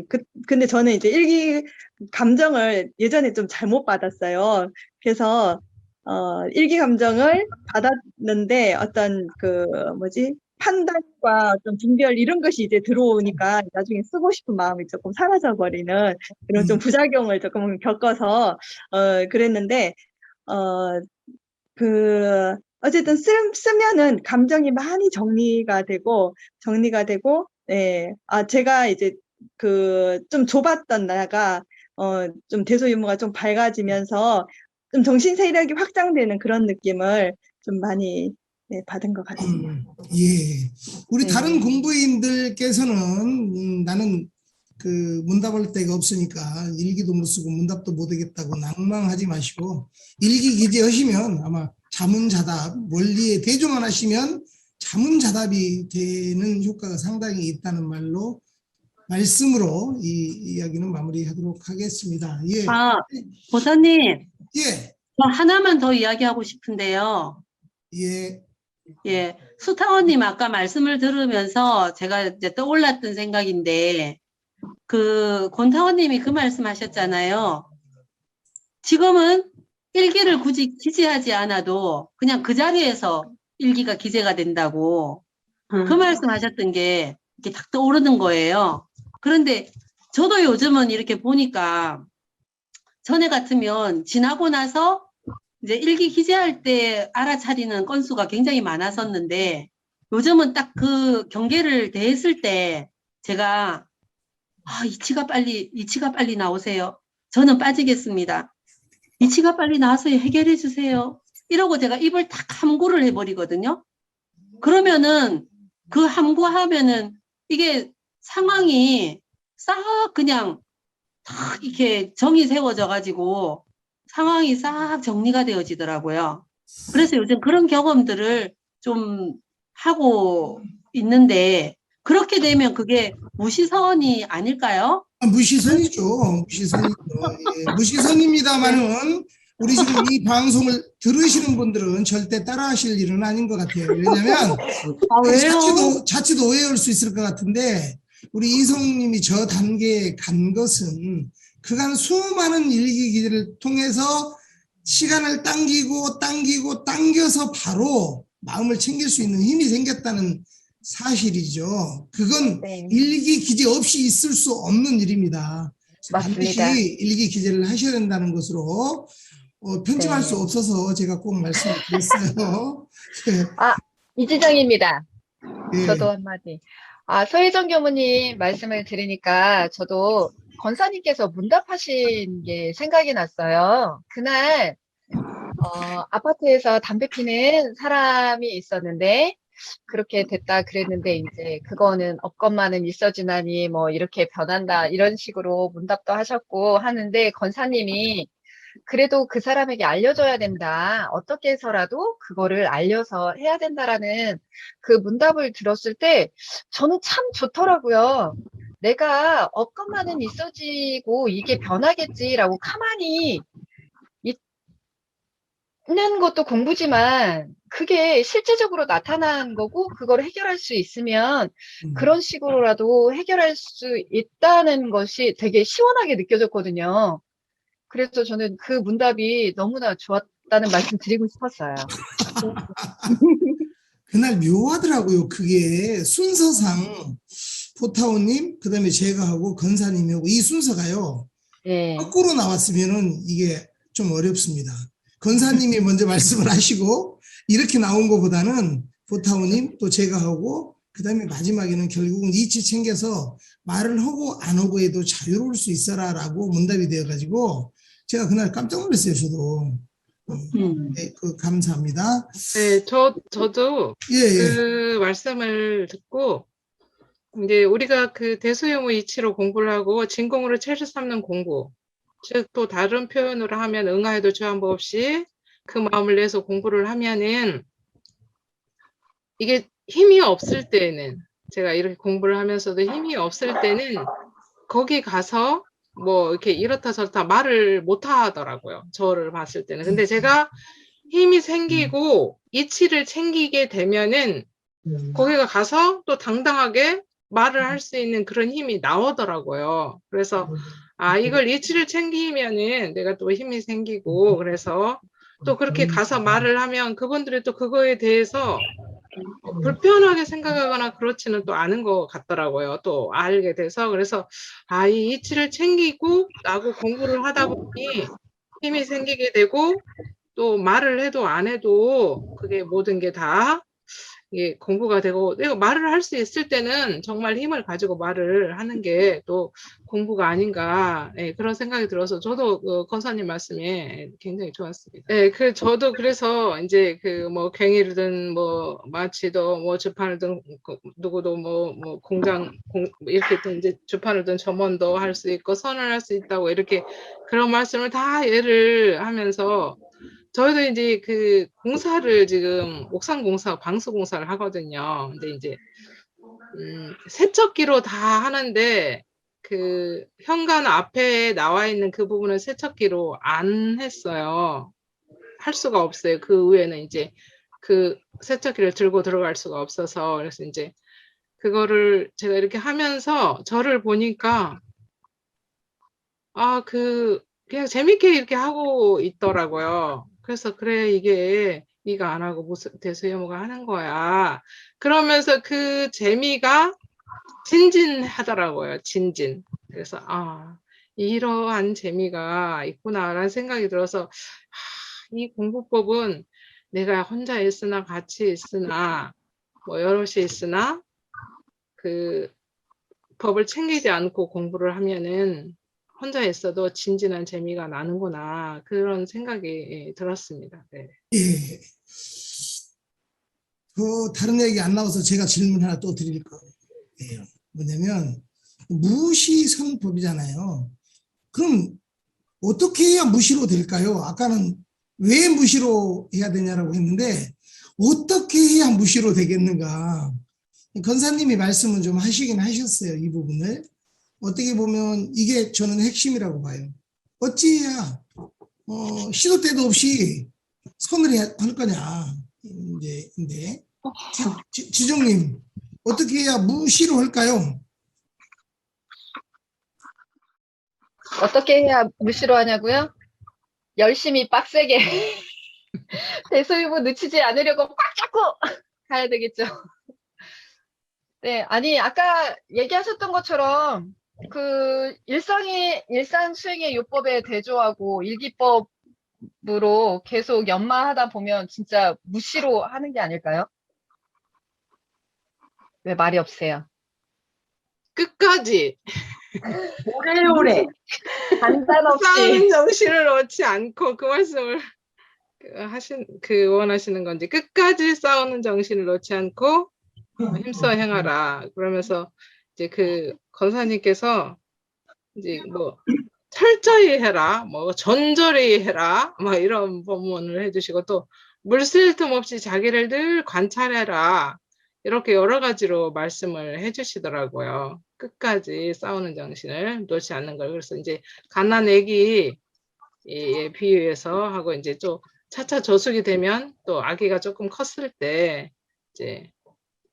근데 저는 이제 일기 감정을 예전에 좀 잘못 받았어요. 그래서 일기 감정을 받았는데 어떤 그 판단과 어떤 분별 이런 것이 이제 들어오니까 나중에 쓰고 싶은 마음이 조금 사라져 버리는 그런 좀 부작용을 조금 겪어서 그랬는데 어쨌든 쓰면은 감정이 많이 정리가 되고 네. 제가 이제 좀 좁았던 나가 좀 대소유무가 좀 밝아지면서 좀 정신 세력이 확장되는 그런 느낌을 좀 많이 받은 것 같습니다. 예. 우리 네. 다른 공부인들께서는 나는 그 문답할 데가 없으니까 일기도 못 쓰고 문답도 못 하겠다고 낭망하지 마시고 일기 기재하시면 아마 자문자답 원리에 대조만 하시면 자문자답이 되는 효과가 상당히 있다는 말씀으로 이 이야기는 마무리하도록 하겠습니다. 예. 보사님, 예. 저 하나만 더 이야기하고 싶은데요. 예. 예, 수타원님 아까 말씀을 들으면서 제가 이제 떠올랐던 생각인데, 권타원님이 그 말씀 하셨잖아요. 지금은 일기를 굳이 기재하지 않아도 그냥 그 자리에서 일기가 기재가 된다고 그 말씀 하셨던 게 이렇게 딱 떠오르는 거예요. 그런데 저도 요즘은 이렇게 보니까 전에 같으면 지나고 나서 이제 일기 기재할 때 알아차리는 건수가 굉장히 많았었는데 요즘은 딱 그 경계를 대했을 때 제가 이치가 빨리 나오세요. 저는 빠지겠습니다. 이치가 빨리 나와서 해결해 주세요. 이러고 제가 입을 딱 함구를 해버리거든요. 그러면은 그 함구하면은 이게 상황이 싹 그냥 딱 이렇게 정이 세워져 가지고 상황이 싹 정리가 되어지더라고요. 그래서 요즘 그런 경험들을 좀 하고 있는데 그렇게 되면 그게 무시선이 아닐까요? 무시선이죠. 무시선이죠. 예, 무시선입니다만은 우리 지금 이 방송을 들으시는 분들은 절대 따라하실 일은 아닌 것 같아요. 왜냐하면 왜요? 자칫 오해할 수 있을 것 같은데 우리 이성님이 저 단계에 간 것은 그간 수많은 일기 기재를 통해서 시간을 당겨서 바로 마음을 챙길 수 있는 힘이 생겼다는 사실이죠. 그건 네. 일기 기재 없이 있을 수 없는 일입니다. 맞습니다. 반드시 일기 기재를 하셔야 된다는 것으로 편집할 네. 수 없어서 제가 꼭 말씀을 드렸어요. 이지정입니다. 예. 저도 한마디. 서혜정 교무님 말씀을 들으니까 저도 권사님께서 문답하신 게 생각이 났어요. 그날 아파트에서 담배 피는 사람이 있었는데 그렇게 됐다 그랬는데 이제 그거는 없건만은 있어지나니 뭐 이렇게 변한다 이런 식으로 문답도 하셨고 하는데 권사님이 그래도 그 사람에게 알려줘야 된다. 어떻게 해서라도 그거를 알려서 해야 된다라는 그 문답을 들었을 때 저는 참 좋더라고요. 내가 없건만은 있어지고 이게 변하겠지라고 가만히 있는 것도 공부지만 그게 실제적으로 나타난 거고 그걸 해결할 수 있으면 그런 식으로라도 해결할 수 있다는 것이 되게 시원하게 느껴졌거든요. 그래서 저는 그 문답이 너무나 좋았다는 말씀 드리고 싶었어요. 그날 묘하더라고요. 그게 순서상 포타오님, 그다음에 제가 하고 건사님이 하고 이 순서가요. 네. 거꾸로 나왔으면은 이게 좀 어렵습니다. 건사님이 먼저 말씀을 하시고 이렇게 나온 것보다는 포타오님 또 제가 하고 그다음에 마지막에는 결국은 이치 챙겨서 말을 하고 안 하고 해도 자유로울 수 있어라라고 문답이 되어가지고 제가 그날 깜짝 놀랐어요. 저도. 네, 감사합니다. 네, 저도 예, 예. 그 말씀을 듣고 이제 우리가 그 대소영어 이치로 공부를 하고 진공으로 채를 삼는 공부, 즉 또 다른 표현으로 하면 응아에도 주안법 없이 그 마음을 내서 공부를 하면은 이게 힘이 없을 때는 제가 이렇게 공부를 하면서도 힘이 없을 때는 거기 가서 뭐 이렇게 이렇다 저렇다 말을 못 하더라고요. 저를 봤을 때는. 근데 제가 힘이 생기고 이치를 챙기게 되면은 거기가 가서 또 당당하게 말을 할 수 있는 그런 힘이 나오더라고요. 그래서 이걸 이치를 챙기면은 내가 또 힘이 생기고 그래서 또 그렇게 가서 말을 하면 그분들이 또 그거에 대해서 불편하게 생각하거나 그렇지는 또 않은 것 같더라고요. 또 알게 돼서. 그래서 이 이치를 챙기고 나고 공부를 하다 보니 힘이 생기게 되고 또 말을 해도 안 해도 그게 모든 게 다 이게 공부가 되고 내가 말을 할 수 있을 때는 정말 힘을 가지고 말을 하는 게 또 공부가 아닌가 그런 생각이 들어서 저도 권사님 말씀에 굉장히 좋았습니다. 저도 그래서 이제 그 뭐 괭이르든 뭐 마치도 뭐 주판을든 누구도 뭐 공장 이렇게 또 이제 주판을든 점원도 할 수 있고 선을 할 수 있다고 이렇게 그런 말씀을 다 예를 하면서 저희도 이제 그 공사를 지금 옥상 공사, 방수 공사를 하거든요. 근데 이제 세척기로 다 하는데 그 현관 앞에 나와 있는 그 부분은 세척기로 안 했어요. 할 수가 없어요. 그 외에는 이제 그 세척기를 들고 들어갈 수가 없어서 그래서 이제 그거를 제가 이렇게 하면서 저를 보니까 그냥 재밌게 이렇게 하고 있더라고요. 그래서 그래 이게 네가 안 하고 무슨 대소여모가 하는 거야. 그러면서 그 재미가 진진하더라고요. 진진. 그래서 이러한 재미가 있구나라는 생각이 들어서 이 공부법은 내가 혼자 있으나 같이 있으나 뭐 여럿이 있으나 그 법을 챙기지 않고 공부를 하면은 혼자 있어도 진진한 재미가 나는구나 그런 생각이 들었습니다. 네. 예. 다른 얘기 안 나와서 제가 질문 하나 또 드릴 거예요. 뭐냐면 무시선법이잖아요. 그럼 어떻게 해야 무시로 될까요? 아까는 왜 무시로 해야 되냐라고 했는데 어떻게 해야 무시로 되겠는가? 권사님이 말씀은 좀 하시긴 하셨어요. 이 부분을. 어떻게 보면 이게 저는 핵심이라고 봐요. 어찌해야 시도 때도 없이 선을 할 거냐. 이제 지정님 어떻게 해야 무시로 할까요? 어떻게 해야 무시로 하냐고요? 열심히 빡세게 대소유무 늦추지 않으려고 꽉 잡고 가야 되겠죠. 네, 아니, 아까 얘기하셨던 것처럼 그 일상 수행의 요법에 대조하고 일기법으로 계속 연마하다 보면 진짜 무시로 하는 게 아닐까요? 왜 말이 없으세요? 끝까지 오래오래. 간단 없이. 싸우는 정신을 놓지 않고 그 말씀을 원하시는 건지 끝까지 싸우는 정신을 놓지 않고 힘써 행하라. 그러면서 이제 그 권사님께서 이제 뭐 철저히 해라, 뭐 전절히 해라, 막 이런 법문을 해주시고 또 물샐 틈 없이 자기를 늘 관찰해라. 이렇게 여러 가지로 말씀을 해주시더라고요. 끝까지 싸우는 정신을 놓지 않는 걸. 그래서 이제 갓난 아기 비유해서 하고 이제 또 차차 저숙이 되면 또 아기가 조금 컸을 때 이제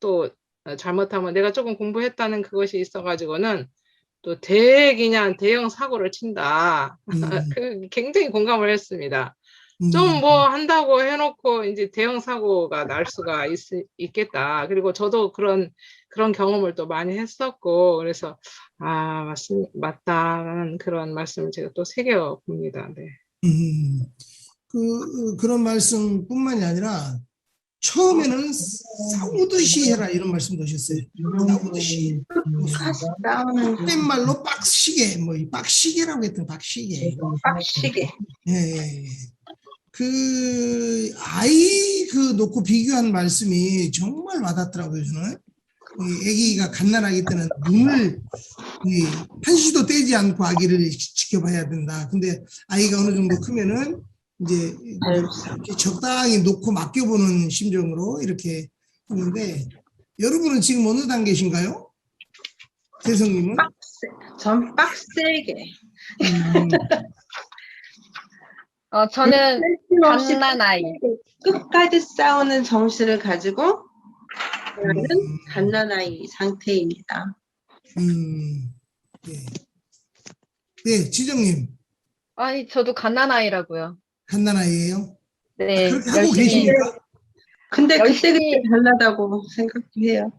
또 잘못하면 내가 조금 공부했다는 그것이 있어가지고는 또 그냥 대형 사고를 친다. 그 굉장히 공감을 했습니다. 좀 뭐 한다고 해놓고 이제 대형 사고가 날 수가 있겠다. 그리고 저도 그런 경험을 또 많이 했었고, 그래서 맞다라는 그런 말씀을 제가 또 새겨 봅니다. 네. 그런 말씀뿐만이 아니라 처음에는 싸우듯이 해라 이런 말씀도 하셨어요. 싸우듯이. 말로 빡시게, 뭐 빡시게라고 했던 빡시게. 빡시게. 예. 그 아이 놓고 비교한 말씀이 정말 와닿더라고요, 저는. 아기가 갓난아기 때는 눈을 한시도 떼지 않고 아기를 지켜봐야 된다. 근데 아이가 어느 정도 크면은 이제 이렇게 적당히 놓고 맡겨보는 심정으로 이렇게 하는데, 여러분은 지금 어느 단계신가요? 대성님은? 전 빡세게. 저는 없이 갓난아이. 끝까지 싸우는 정신을 가지고 하는 갓난아이 상태입니다. 네. 네, 지정님. 아니, 저도 갓난아이라고요. 갓난아이예요? 네, 그렇게 하고 계십니까? 근데 열심히- 그때 달라다고 생각도 해요.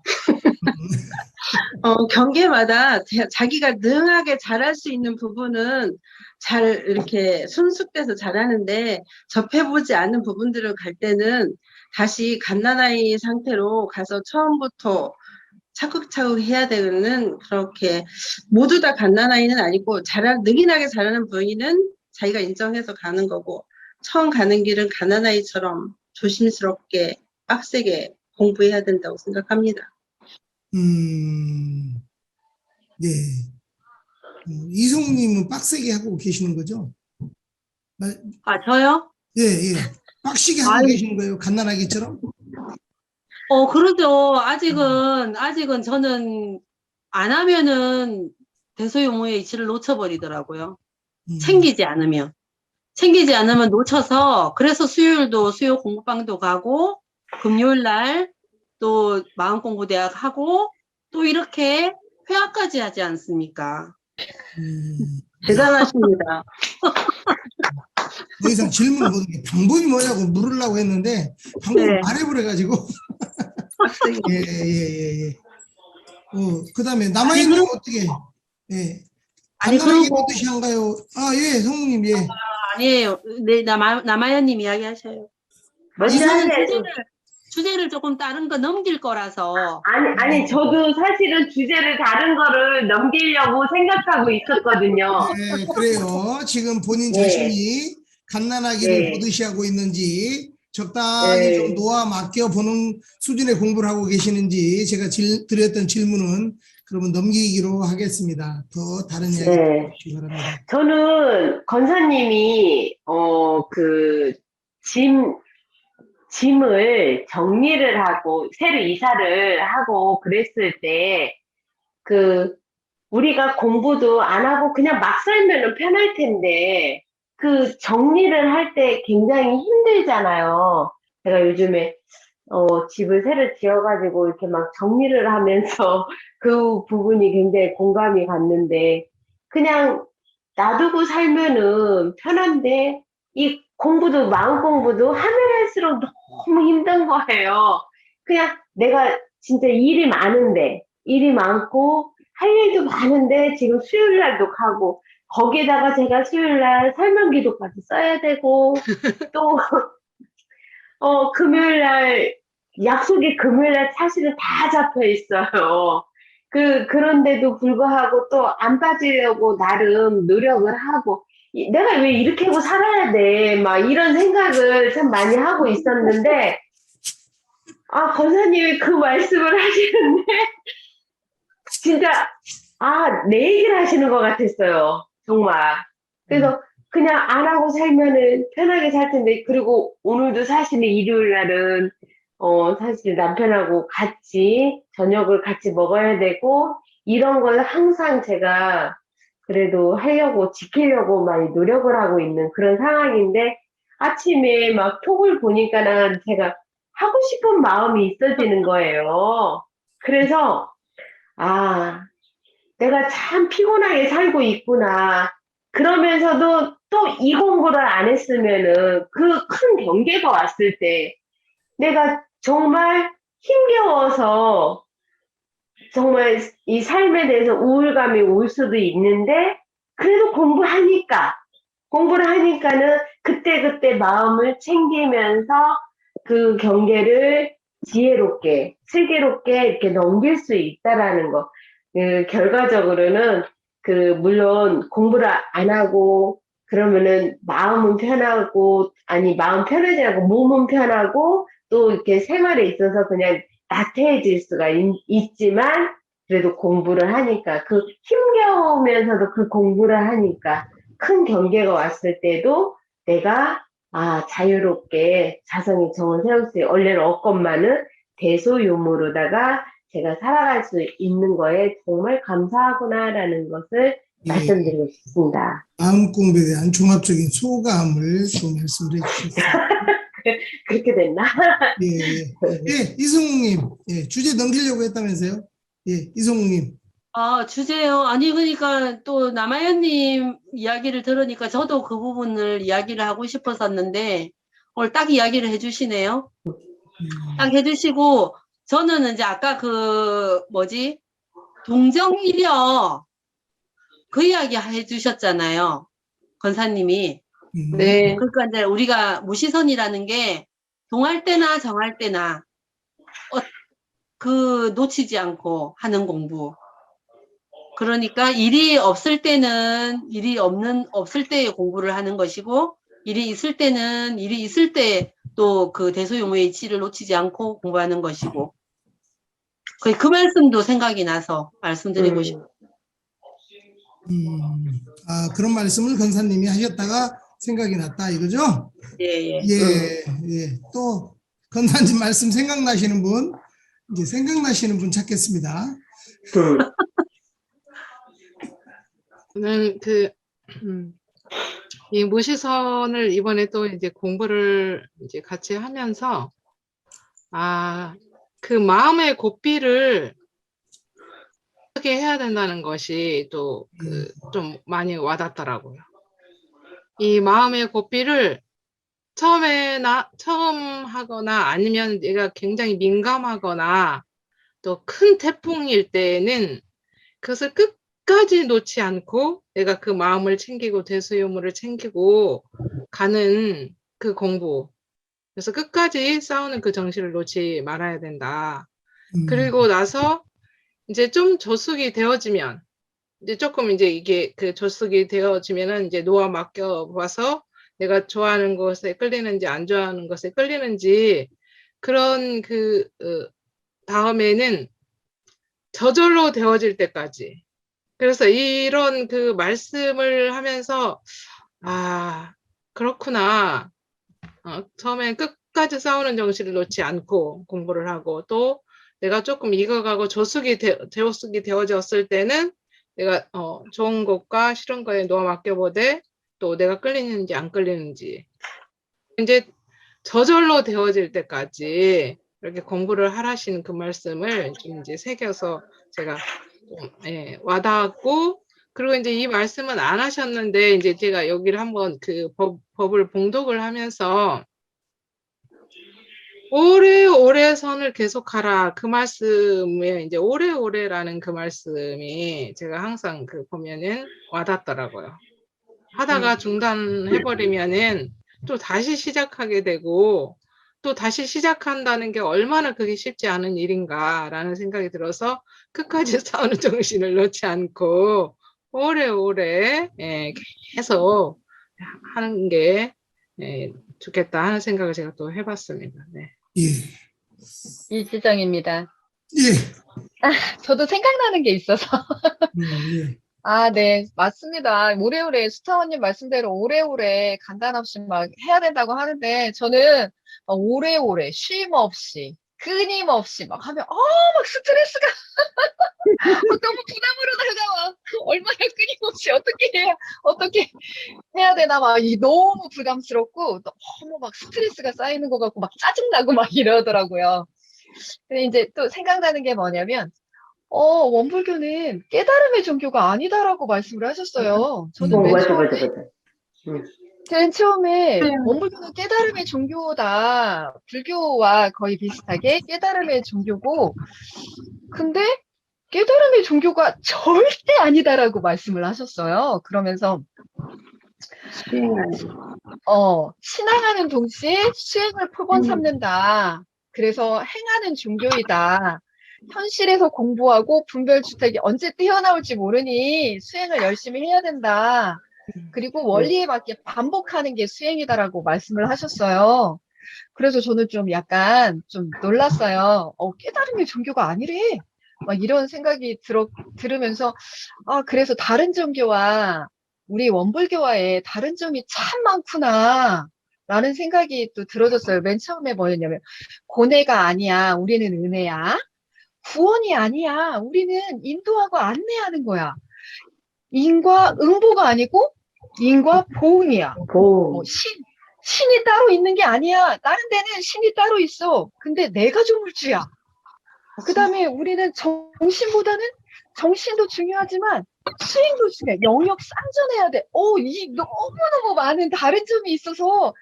경계마다 자기가 능하게 잘할 수 있는 부분은 잘 이렇게 순숙돼서 잘하는데 접해보지 않은 부분들을 갈 때는 다시 갓난아이 상태로 가서 처음부터 차곡차곡 해야 되는, 그렇게 모두 다 갓난아이는 아니고 능인하게 잘하는 부위는 자기가 인정해서 가는 거고, 처음 가는 길은 갓난아이처럼 조심스럽게 빡세게 공부해야 된다고 생각합니다. 네. 이송님은 빡세게 하고 계시는 거죠? 저요? 예. 빡시게 하고 계시는 거예요? 갓난아기처럼? 그러죠. 아직은 저는 안 하면은 대소유무의 이치를 놓쳐버리더라고요. 챙기지 않으면 놓쳐서, 그래서 수요일도 수요 공부방도 가고, 금요일 날 또 마음공부대학 하고, 또 이렇게 회화까지 하지 않습니까? 대단하십니다. 더 이상 질문을 못하게 방법이 뭐냐고 물으려고 했는데 방법을 네. 말해버려가지고. 빡세게. 예. 그 다음에 남아있는 거 어떻게? 예. 갓난아기 어떻게 한가요? 예, 성우님, 예. 아니에요. 네, 남아연님 이야기 하셔요. 먼저 하세요. 주제를 조금 다른 거 넘길 거라서. 아니, 저도 사실은 주제를 다른 거를 넘기려고 생각하고 있었거든요. 네, 그래요. 지금 본인 네. 자신이 갓난아기를 네. 보듯이 하고 있는지, 적당히 네. 좀 놓아 맡겨보는 수준의 공부를 하고 계시는지, 제가 드렸던 질문은 그러면 넘기기로 하겠습니다. 더 다른 이야기 네. 해주시기 바랍니다. 저는 건사님이 짐을 정리를 하고 새로 이사를 하고 그랬을 때 우리가 공부도 안 하고 그냥 막 살면은 편할 텐데 그 정리를 할 때 굉장히 힘들잖아요. 제가 요즘에 집을 새로 지어가지고 이렇게 막 정리를 하면서 그 부분이 굉장히 공감이 갔는데, 그냥 놔두고 살면은 편한데 이 공부도, 마음 공부도 하면 할수록 너무 힘든 거예요. 그냥 내가 진짜 일이 많고, 할 일도 많은데, 지금 수요일 날도 가고, 거기에다가 제가 수요일 날 설명 기도까지 써야 되고, 또, 금요일 날, 약속이 금요일 날 사실은 다 잡혀 있어요. 그런데도 불구하고 또 안 빠지려고 나름 노력을 하고, 내가 왜 이렇게 하고 살아야 돼? 막 이런 생각을 참 많이 하고 있었는데, 권사님이 그 말씀을 하시는데, 진짜, 내 얘기를 하시는 것 같았어요. 정말. 그래서 그냥 안 하고 살면은 편하게 살 텐데, 그리고 오늘도 사실은 일요일 날은, 사실 남편하고 같이 저녁을 같이 먹어야 되고, 이런 걸 항상 제가 그래도 하려고, 지키려고 많이 노력을 하고 있는 그런 상황인데, 아침에 막 톡을 보니까는 제가 하고 싶은 마음이 있어지는 거예요. 그래서, 내가 참 피곤하게 살고 있구나. 그러면서도 또 이 공부를 안 했으면은 그 큰 경계가 왔을 때 내가 정말 힘겨워서 정말 이 삶에 대해서 우울감이 올 수도 있는데 그래도 공부를 하니까는 그때그때 마음을 챙기면서 그 경계를 지혜롭게, 슬기롭게 이렇게 넘길 수 있다라는 거. 결과적으로는 물론 공부를 안 하고 그러면은 마음은 편하고, 마음 편하지 않고 몸은 편하고 또 이렇게 생활에 있어서 그냥 나태해질 수가 있지만 그래도 공부를 하니까 힘겨우면서도 그 공부를 하니까 큰 경계가 왔을 때도 내가 자유롭게 자성의 정을 세울 수 있어요. 원래는 없건만은 대소유무로다가 제가 살아갈 수 있는 거에 정말 감사하구나라는 것을 말씀드리고 싶습니다. 마음 공부에 대한 종합적인 소감을 또 말씀을 해주셨습니다. 그렇게 됐나? 예, 이승욱님, 주제 넘기려고 했다면서요? 예, 이승욱님. 주제요. 아니, 그러니까 또 남아연님 이야기를 들으니까 저도 그 부분을 이야기를 하고 싶었었는데, 오늘 딱 이야기를 해주시네요. 딱 해주시고, 저는 이제 아까 동정이려, 그 이야기 해주셨잖아요. 권사님이. 네. 그러니까 이제 우리가 무시선이라는 게 동할 때나 정할 때나 놓치지 않고 하는 공부. 그러니까 일이 없을 때는 없을 때에 공부를 하는 것이고, 일이 있을 때는 일이 있을 때 또 그 대소유무의 이치를 놓치지 않고 공부하는 것이고. 그 말씀도 생각이 나서 말씀드리고 싶어요. 그런 말씀을 권사님이 하셨다가 생각이 났다 이거죠? 예. 또 권사님 말씀 생각나시는 분, 이제 생각나시는 분 찾겠습니다. 저는 이 무시선을 이번에 또 이제 공부를 이제 같이 하면서, 그 마음의 고삐를 어떻게 해야 된다는 것이 또 좀 많이 와닿더라고요. 이 마음의 고삐를 처음 하거나 아니면 내가 굉장히 민감하거나 또 큰 태풍일 때는 그것을 끝까지 놓지 않고 내가 그 마음을 챙기고 대소유무를 챙기고 가는 그 공부. 그래서 끝까지 싸우는 그 정신을 놓지 말아야 된다. 그리고 나서 이제 좀 조숙이 되어지면, 이제 조금 이제 이게 조숙이 되어지면은 이제 놓아 맡겨봐서 내가 좋아하는 것에 끌리는지 안 좋아하는 것에 끌리는지, 그런 다음에는 저절로 되어질 때까지. 그래서 이런 말씀을 하면서, 그렇구나. 처음엔 끝까지 싸우는 정신을 놓지 않고 공부를 하고, 또 내가 조금 익어가고 조숙이 되어졌을 때는 내가 좋은 것과 싫은 거에 놓아 맡겨보되, 또 내가 끌리는지 안 끌리는지 이제 저절로 되어질 때까지 이렇게 공부를 하라신 그 말씀을 좀 이제 새겨서 제가 좀 와닿았고, 그리고 이제 이 말씀은 안 하셨는데, 이제 제가 여기를 한번 그 법을 봉독을 하면서, 오래오래 선을 계속하라. 그 말씀에 이제 오래오래라는 그 말씀이 제가 항상 그 보면은 와닿더라고요. 하다가 중단해버리면은 또 다시 시작하게 되고, 또 다시 시작한다는 게 얼마나 그게 쉽지 않은 일인가라는 생각이 들어서 끝까지 싸우는 정신을 놓지 않고 오래오래 계속 하는 게 좋겠다 하는 생각을 제가 또 해봤습니다. 네. 예. 일지정입니다. 예. 저도 생각나는 게 있어서. 예. 아, 네, 맞습니다. 오래오래, 수타원님 말씀대로 오래오래 간단 없이 막 해야 된다고 하는데, 저는 오래오래, 쉼 없이, 끊임없이 막 하면, 막 스트레스가 너무 부담으로 다가와. 얼마나 끊임없이 어떻게 해야 되나, 너무 부담스럽고, 너무 막 스트레스가 쌓이는 것 같고, 막 짜증나고 막 이러더라고요. 근데 이제 또 생각나는 게 뭐냐면, 원불교는 깨달음의 종교가 아니다라고 말씀을 하셨어요. 저는 맨 맞아. 처음에 원불교는 깨달음의 종교다. 불교와 거의 비슷하게 깨달음의 종교고, 근데 깨달음의 종교가 절대 아니다라고 말씀을 하셨어요. 그러면서, 신앙하는 동시에 수행을 표본 삼는다. 그래서 행하는 종교이다. 현실에서 공부하고 분별주택이 언제 뛰어나올지 모르니 수행을 열심히 해야 된다. 그리고 원리에 맞게 반복하는 게 수행이다라고 말씀을 하셨어요. 그래서 저는 좀 약간 좀 놀랐어요. 깨달음의 종교가 아니래. 막 이런 생각이 들으면서, 그래서 다른 종교와 우리 원불교와의 다른 점이 참 많구나. 라는 생각이 또 들어졌어요. 맨 처음에 뭐였냐면, 고뇌가 아니야. 우리는 은혜야. 구원이 아니야. 우리는 인도하고 안내하는 거야. 인과 응보가 아니고 인과 보응이야. 뭐 신이 따로 있는 게 아니야. 다른 데는 신이 따로 있어. 근데 내가 조물주야. 그 다음에 우리는 정신보다는 정신도 중요하지만 수행도 중요해. 영역 쌍전해야 돼. 이 너무너무 많은 다른 점이 있어서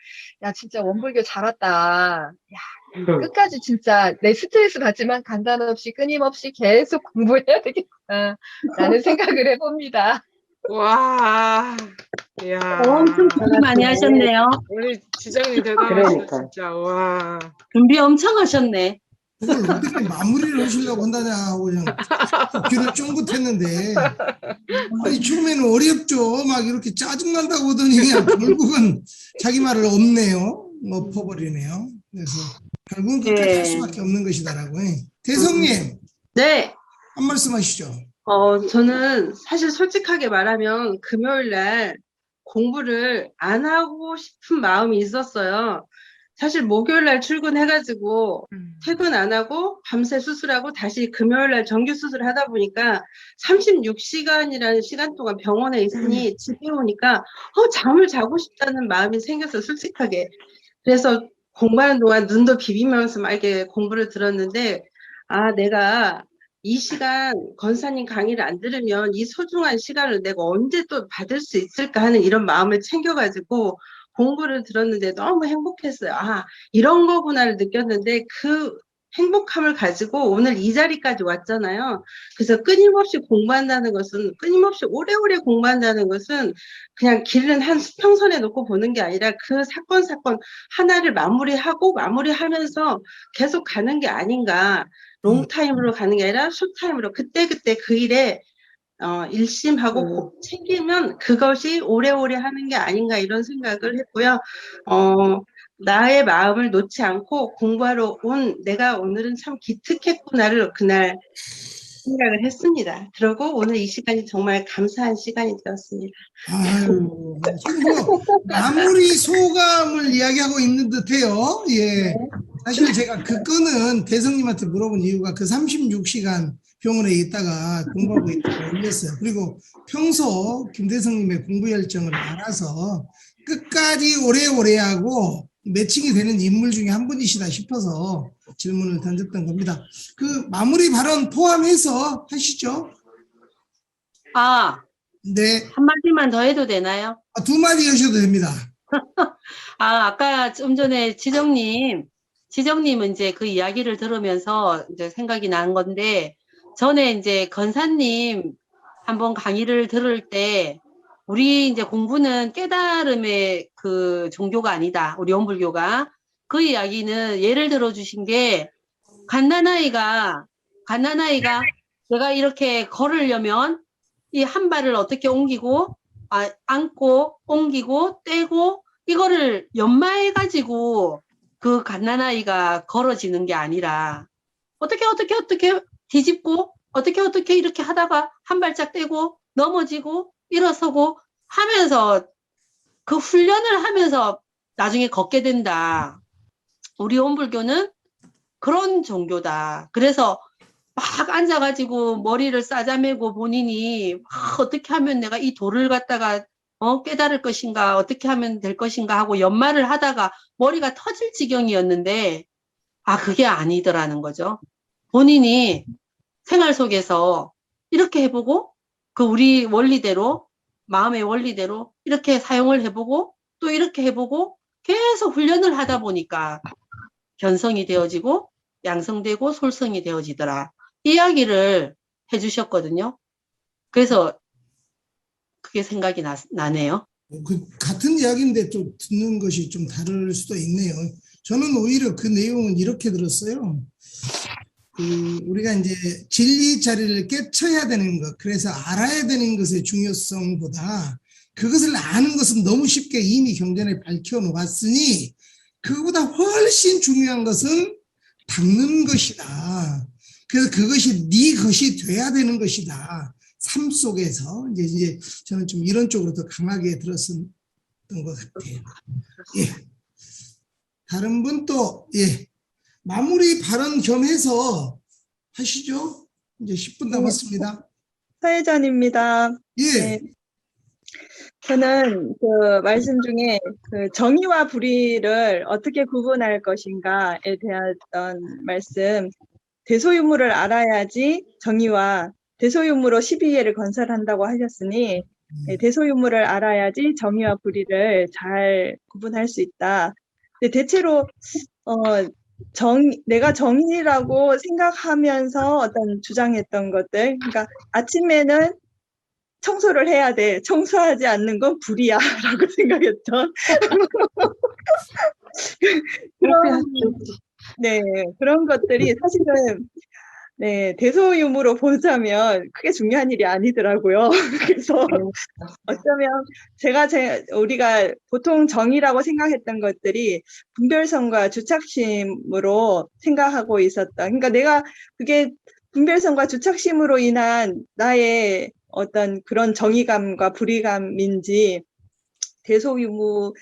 야 진짜 원불교 잘 왔다. 야 끝까지 진짜 내 스트레스 받지만 간단 없이 끊임없이 계속 공부해야 되겠다. 라는 생각을 해봅니다. 와, 이야. 엄청 준비 많이 하셨네요. 우리 지정님 대단하시다, 그러니까. 진짜. 와. 준비 엄청 하셨네. 그걸 어떻게 마무리를 하시려고 한다냐 하고 그냥 귀를 쫑긋했는데, 아니 처음에는 어렵죠. 막 이렇게 짜증난다고 하더니 그냥 결국은 자기 말을 없네요. 엎어버리네요. 그래서 결국은 끝까지 할 수밖에 없는 것이다라고. 대성님, 네. 한 말씀 하시죠. 저는 사실 솔직하게 말하면 금요일 날 공부를 안 하고 싶은 마음이 있었어요. 사실 목요일 날 출근해가지고 퇴근 안 하고 밤새 수술하고 다시 금요일 날 정규 수술을 하다 보니까 36시간이라는 시간 동안 병원에 있으니 집에 오니까 잠을 자고 싶다는 마음이 생겨서 솔직하게. 그래서 공부하는 동안 눈도 비비면서 막 이렇게 공부를 들었는데, 내가 이 시간 권사님 강의를 안 들으면 이 소중한 시간을 내가 언제 또 받을 수 있을까 하는 이런 마음을 챙겨가지고 공부를 들었는데 너무 행복했어요. 이런 거구나를 느꼈는데 그 행복함을 가지고 오늘 이 자리까지 왔잖아요. 그래서 끊임없이 공부한다는 것은, 끊임없이 오래오래 공부한다는 것은 그냥 길은 한 수평선에 놓고 보는 게 아니라 그 사건 하나를 마무리하면서 계속 가는 게 아닌가. 롱타임으로 가는 게 아니라 숏타임으로 그때그때 그 일에 일심하고 챙기면 그것이 오래오래 하는 게 아닌가 이런 생각을 했고요. 나의 마음을 놓지 않고 공부하러 온 내가 오늘은 참 기특했구나를 그날 생각을 했습니다. 그리고 오늘 이 시간이 정말 감사한 시간이 되었습니다. 아유, 지금 뭐 마무리 소감을 이야기하고 있는 듯해요. 예. 사실 제가 그 건은 대성님한테 물어본 이유가 그 36시간 병원에 있다가 공부하고 있다고 올렸어요. 그리고 평소 김대성님의 공부 열정을 알아서 끝까지 오래오래 하고 매칭이 되는 인물 중에 한 분이시다 싶어서 질문을 던졌던 겁니다. 그 마무리 발언 포함해서 하시죠. 네. 한마디만 더 해도 되나요? 두 마디 하셔도 됩니다. 아까 좀 전에 지정님은 이제 그 이야기를 들으면서 이제 생각이 난 건데, 전에 이제 건사님 한번 강의를 들을 때, 우리 이제 공부는 깨달음의 그 종교가 아니다. 우리 원불교가. 그 이야기는 예를 들어 주신 게, 갓난아이가 내가 이렇게 걸으려면 이 한 발을 어떻게 옮기고, 안고, 옮기고, 떼고, 이거를 연마해가지고 그 갓난아이가 걸어지는 게 아니라, 어떻게 뒤집고, 어떻게 이렇게 하다가 한 발짝 떼고, 넘어지고, 일어서고 하면서, 그 훈련을 하면서 나중에 걷게 된다. 우리 원불교는 그런 종교다. 그래서 막 앉아가지고 머리를 싸자매고 본인이 막 어떻게 하면 내가 이 도를 갖다가 깨달을 것인가, 어떻게 하면 될 것인가 하고 연말을 하다가 머리가 터질 지경이었는데, 그게 아니더라는 거죠. 본인이 생활 속에서 이렇게 해보고, 그 우리 원리대로, 마음의 원리대로 이렇게 사용을 해보고, 또 이렇게 해보고, 계속 훈련을 하다 보니까 견성이 되어지고, 양성되고, 솔성이 되어지더라. 이야기를 해주셨거든요. 그래서 그게 생각이 나네요. 같은 이야기인데 또 듣는 것이 좀 다를 수도 있네요. 저는 오히려 그 내용은 이렇게 들었어요. 우리가 이제 진리 자리를 깨쳐야 되는 것, 그래서 알아야 되는 것의 중요성보다 그것을 아는 것은 너무 쉽게 이미 경전에 밝혀놓았으니 그거보다 훨씬 중요한 것은 닦는 것이다. 그래서 그것이 네 것이 돼야 되는 것이다. 삶 속에서 이제 저는 좀 이런 쪽으로 더 강하게 들었던 것 같아요. 예. 다른 분 또 마무리 발언 겸해서 하시죠. 이제 10분 남았습니다. 사회자입니다. 예. 네. 저는 그 말씀 중에 그 정의와 불의를 어떻게 구분할 것인가에 대한 말씀, 대소유무를 알아야지 정의와, 대소유무로 12예를 건설한다고 하셨으니 대소유무를 알아야지 정의와 불의를 잘 구분할 수 있다. 근데 대체로 내가 정의라고 생각하면서 어떤 주장했던 것들, 그러니까 아침에는 청소를 해야 돼. 청소하지 않는 건 불이야. 라고 생각했죠. 그런 것들이 사실은, 대소유무로 보자면 크게 중요한 일이 아니더라고요. 그래서 어쩌면 우리가 보통 정의라고 생각했던 것들이 분별성과 주착심으로 생각하고 있었다. 그러니까 내가 그게 분별성과 주착심으로 인한 나의 어떤 그런 정의감과 불의감인지 대소유무로,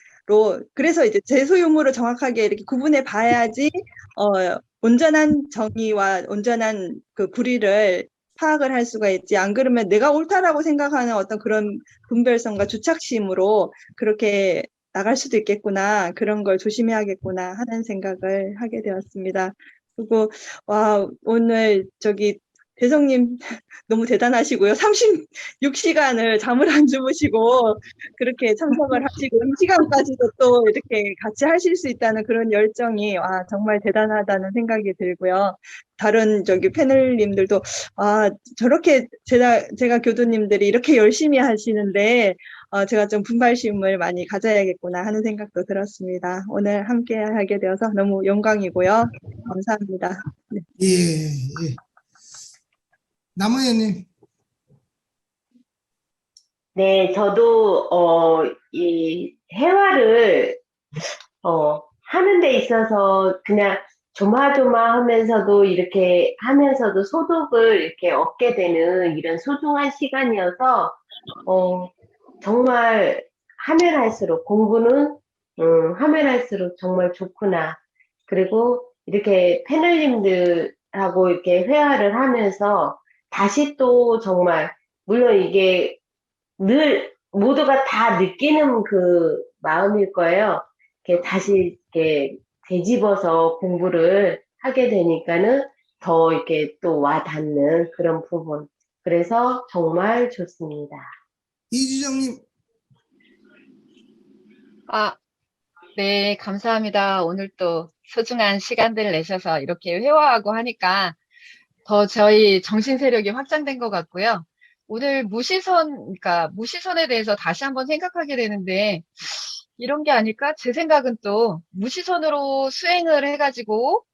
그래서 이제 대소유무를 정확하게 이렇게 구분해 봐야지 온전한 정의와 온전한 그 불의를 파악을 할 수가 있지. 안 그러면 내가 옳다라고 생각하는 어떤 그런 분별성과 주착심으로 그렇게 나갈 수도 있겠구나. 그런 걸 조심해야겠구나 하는 생각을 하게 되었습니다. 그리고 오늘 대성님 너무 대단하시고요. 36시간을 잠을 안 주무시고 그렇게 참석을 하시고 이 시간까지도 또 이렇게 같이 하실 수 있다는 그런 열정이 정말 대단하다는 생각이 들고요. 다른 패널님들도 저렇게 제가 교도님들이 이렇게 열심히 하시는데 제가 좀 분발심을 많이 가져야겠구나 하는 생각도 들었습니다. 오늘 함께 하게 되어서 너무 영광이고요. 감사합니다. 네. 예. 남아연님. 네, 저도 이 회화를 하는 데 있어서 그냥 조마조마하면서도 이렇게 하면서도 소득을 이렇게 얻게 되는 이런 소중한 시간이어서 정말 하면 할수록 공부는 하면 할수록 정말 좋구나. 그리고 이렇게 패널님들하고 이렇게 회화를 하면서 다시 또 정말 물론 이게 늘 모두가 다 느끼는 그 마음일 거예요. 이렇게 다시 이렇게 되짚어서 공부를 하게 되니까는 더 이렇게 또 와닿는 그런 부분. 그래서 정말 좋습니다. 이주정님, 네, 감사합니다. 오늘 또 소중한 시간들 내셔서 이렇게 회화하고 하니까 더 저희 정신 세력이 확장된 것 같고요. 오늘 그러니까 무시선에 대해서 다시 한번 생각하게 되는데, 이런 게 아닐까? 제 생각은 또 무시선으로 수행을 해가지고,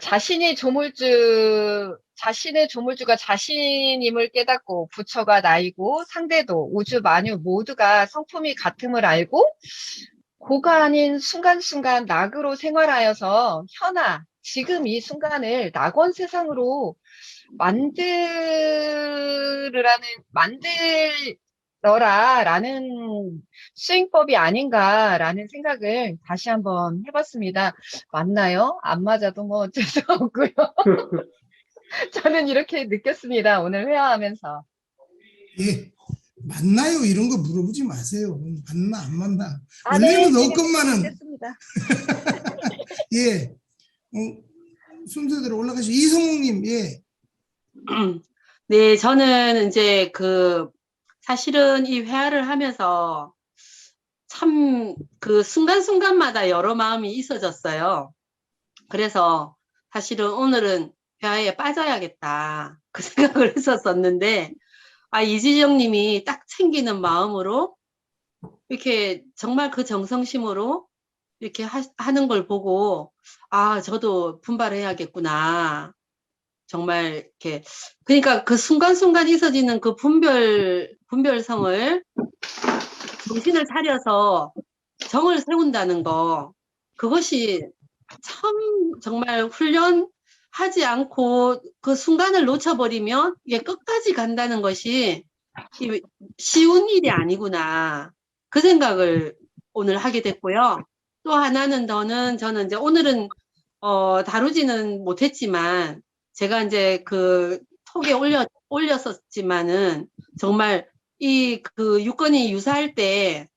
자신의 조물주가 자신임을 깨닫고, 부처가 나이고, 상대도, 우주, 만유 모두가 성품이 같음을 알고, 고가 아닌 순간순간 낙으로 생활하여서 지금 이 순간을 낙원 세상으로 만들어라라는 수행법이 아닌가라는 생각을 다시 한번 해봤습니다. 맞나요? 안 맞아도 뭐 어쩔 수 없고요. 저는 이렇게 느꼈습니다. 오늘 회화하면서. 예, 맞나요? 이런 거 물어보지 마세요. 맞나 안 맞나. 네, 원래는 제가 없건만은 듣겠습니다. 예, 순서대로 올라가시죠. 이성욱님, 예. 네, 저는 이제 사실은 이 회화를 하면서 참 그 순간순간마다 여러 마음이 있어졌어요. 그래서 사실은 오늘은 회화에 빠져야겠다. 그 생각을 했었었는데, 이지정 님이 딱 챙기는 마음으로 이렇게 정말 그 정성심으로 이렇게 하는 걸 보고, 저도 분발해야겠구나. 정말 이렇게 그러니까 그 순간순간 있어지는 그 분별성을 정신을 차려서 정을 세운다는 거, 그것이 참 정말 훈련하지 않고 그 순간을 놓쳐버리면 이게 끝까지 간다는 것이 쉬운 일이 아니구나. 그 생각을 오늘 하게 됐고요. 또 하나는 저는 이제 오늘은 다루지는 못했지만 제가 이제 그 톡에 올렸었지만은 정말 그 유권이 유사할 때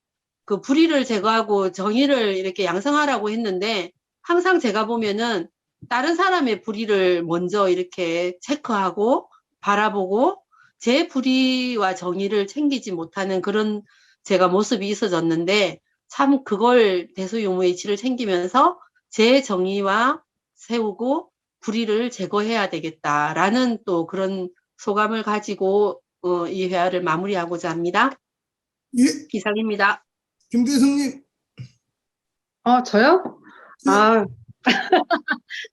그 불의를 제거하고 정의를 이렇게 양성하라고 했는데 항상 제가 보면은 다른 사람의 불의를 먼저 이렇게 체크하고 바라보고 제 불의와 정의를 챙기지 못하는 그런 제가 모습이 있어졌는데 참 그걸 대소유무의 이치를 챙기면서 제 정의와 세우고 불의를 제거해야 되겠다라는 또 그런 소감을 가지고 이 회화를 마무리하고자 합니다. 예, 이상입니다. 김대성님, 저요? 네.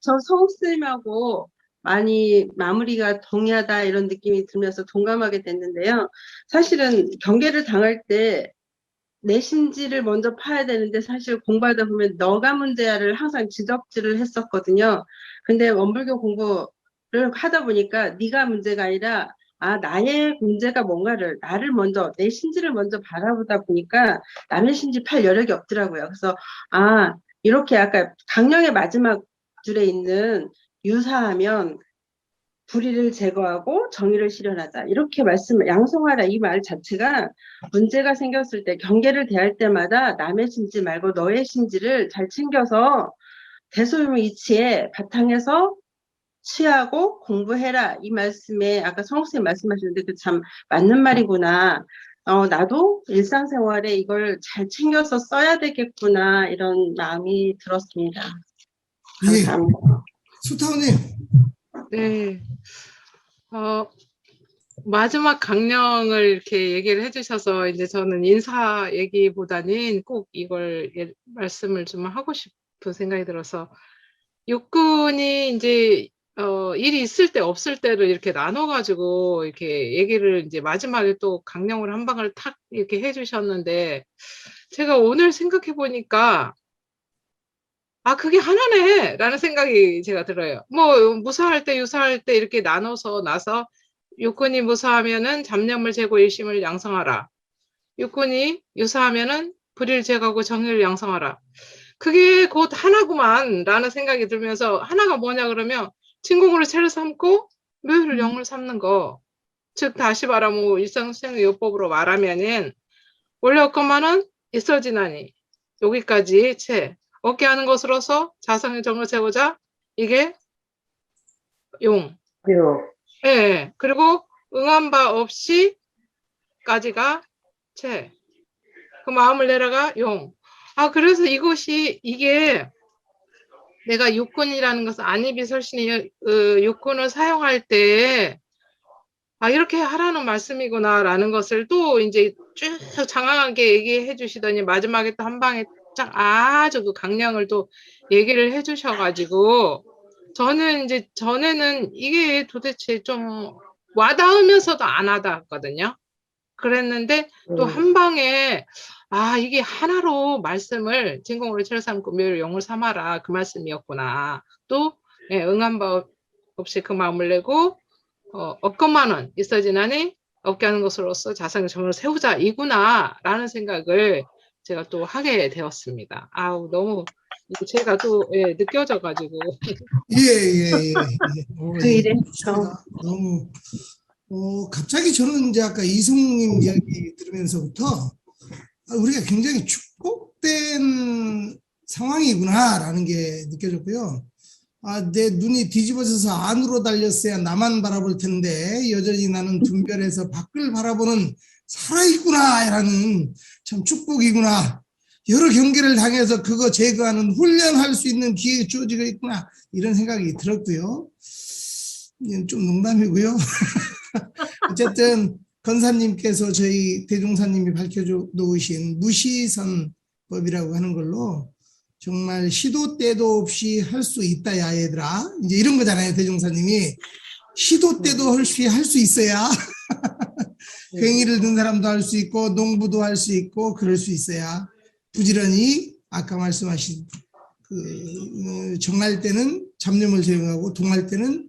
저 성쌤하고 많이 마무리가 동의하다 이런 느낌이 들면서 동감하게 됐는데요. 사실은 경계를 당할 때 내 심지를 먼저 파야 되는데 사실 공부하다 보면 너가 문제야를 항상 지적질을 했었거든요. 근데 원불교 공부를 하다 보니까 네가 문제가 아니라 나의 문제가 뭔가를 나를 먼저 내 심지를 먼저 바라보다 보니까 남의 심지 팔 여력이 없더라고요. 그래서 이렇게 아까 강령의 마지막 줄에 있는 유사하면 불의를 제거하고 정의를 실현하자 이렇게 양성하라 이 말 자체가 문제가 생겼을 때 경계를 대할 때마다 남의 심지 말고 너의 심지를 잘 챙겨서 대소유무이치에 바탕에서 취하고 공부해라 이 말씀에 아까 성수님 말씀하셨는데 그 참 맞는 말이구나. 나도 일상생활에 이걸 잘 챙겨서 써야 되겠구나 이런 마음이 들었습니다. 감사합니다. 수타원님, 네. 마지막 강령을 이렇게 얘기를 해주셔서 이제 저는 인사 얘기보다는 꼭 이걸 말씀을 좀 하고 싶은 생각이 들어서 육군이 이제 일이 있을 때 없을 때를 이렇게 나눠가지고 이렇게 얘기를 이제 마지막에 또 강령을 한 방을 탁 이렇게 해주셨는데 제가 오늘 생각해 보니까 그게 하나네 라는 생각이 제가 들어요. 뭐 무사할 때 유사할 때 이렇게 나눠서 나서 육군이 무사하면은 잡념을 제고 일심을 양성하라. 육군이 유사하면은 불의를 제거하고 정의를 양성하라. 그게 곧 하나구만 라는 생각이 들면서 하나가 뭐냐 그러면 진공으로 체를 삼고 묘유를 영을 삼는 거. 즉 다시 말하면 일상수행 요법으로 말하면은 원래 없건만은 있어지나니 여기까지 채 없게 하는 것으로서 자성의 정을 세우자 이게 용. 예. 그리고 응한 바 없이 까지가 채. 그 마음을 내라가 용. 그래서 이게 내가 육군이라는 것은 안이비설신이 육군을 사용할 때 이렇게 하라는 말씀이구나라는 것을 또 이제 쭉 장황하게 얘기해 주시더니 마지막에 또 한 방에 딱 아주 그 강령을 또 얘기를 해 주셔가지고 저는 이제 전에는 이게 도대체 좀 와닿으면서도 안 와닿았거든요. 그랬는데 또 한 방에 이게 하나로 말씀을 진공으로 채를 삼고 묘를 용을 삼아라 그 말씀이었구나. 또 응한 바 없이 그 마음을 내고 없건만은 있어지나니 없게 하는 것으로서 자성의 정을 세우자 이구나라는 생각을 제가 또 하게 되었습니다. 너무 제가 또 느껴져가지고 예. 그 일에 좋습니다. 너무 갑자기 저는 이제 아까 이승님 이야기 들으면서부터 우리가 굉장히 축복된 상황이구나라는 게 느껴졌고요. 내 눈이 뒤집어져서 안으로 달렸어야 나만 바라볼 텐데 여전히 나는 둔별해서 밖을 바라보는 살아있구나라는 참 축복이구나. 여러 경계를 당해서 그거 제거하는 훈련할 수 있는 기회가 주어지고 있구나. 이런 생각이 들었고요. 이건 좀 농담이고요. 어쨌든 건사님께서 저희 대종사님이 밝혀놓으신 무시선법이라고 하는 걸로 정말 시도 때도 없이 할 수 있다 야 얘들아 이제 이런 거잖아요. 대종사님이 시도 때도 없이 할 수 있어야 괭이를 든 사람도 할 수 있고 농부도 할 수 있고 그럴 수 있어야 부지런히 아까 말씀하신 정할 때는 잡념을 제거하고 동할 때는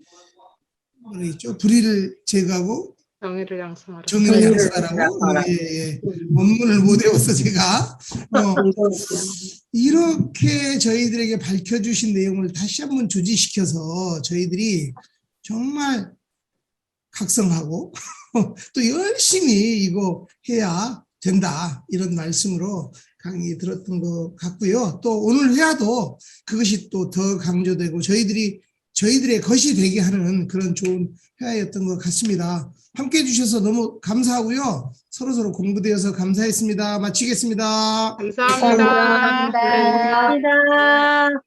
뭐랬죠? 불의를 제거하고 정의를 양성하라. 정의를 양성하라고. 예. 원문을 못 외웠어 제가. 이렇게 저희들에게 밝혀주신 내용을 다시 한번 조지시켜서 저희들이 정말 각성하고 또 열심히 이거 해야 된다 이런 말씀으로 강의 들었던 것 같고요. 또 오늘 회화도 그것이 또 더 강조되고 저희들의 것이 되게 하는 그런 좋은 회화였던 것 같습니다. 함께해 주셔서 너무 감사하고요. 서로서로 공부되어서 감사했습니다. 마치겠습니다. 감사합니다. 감사합니다. 감사합니다.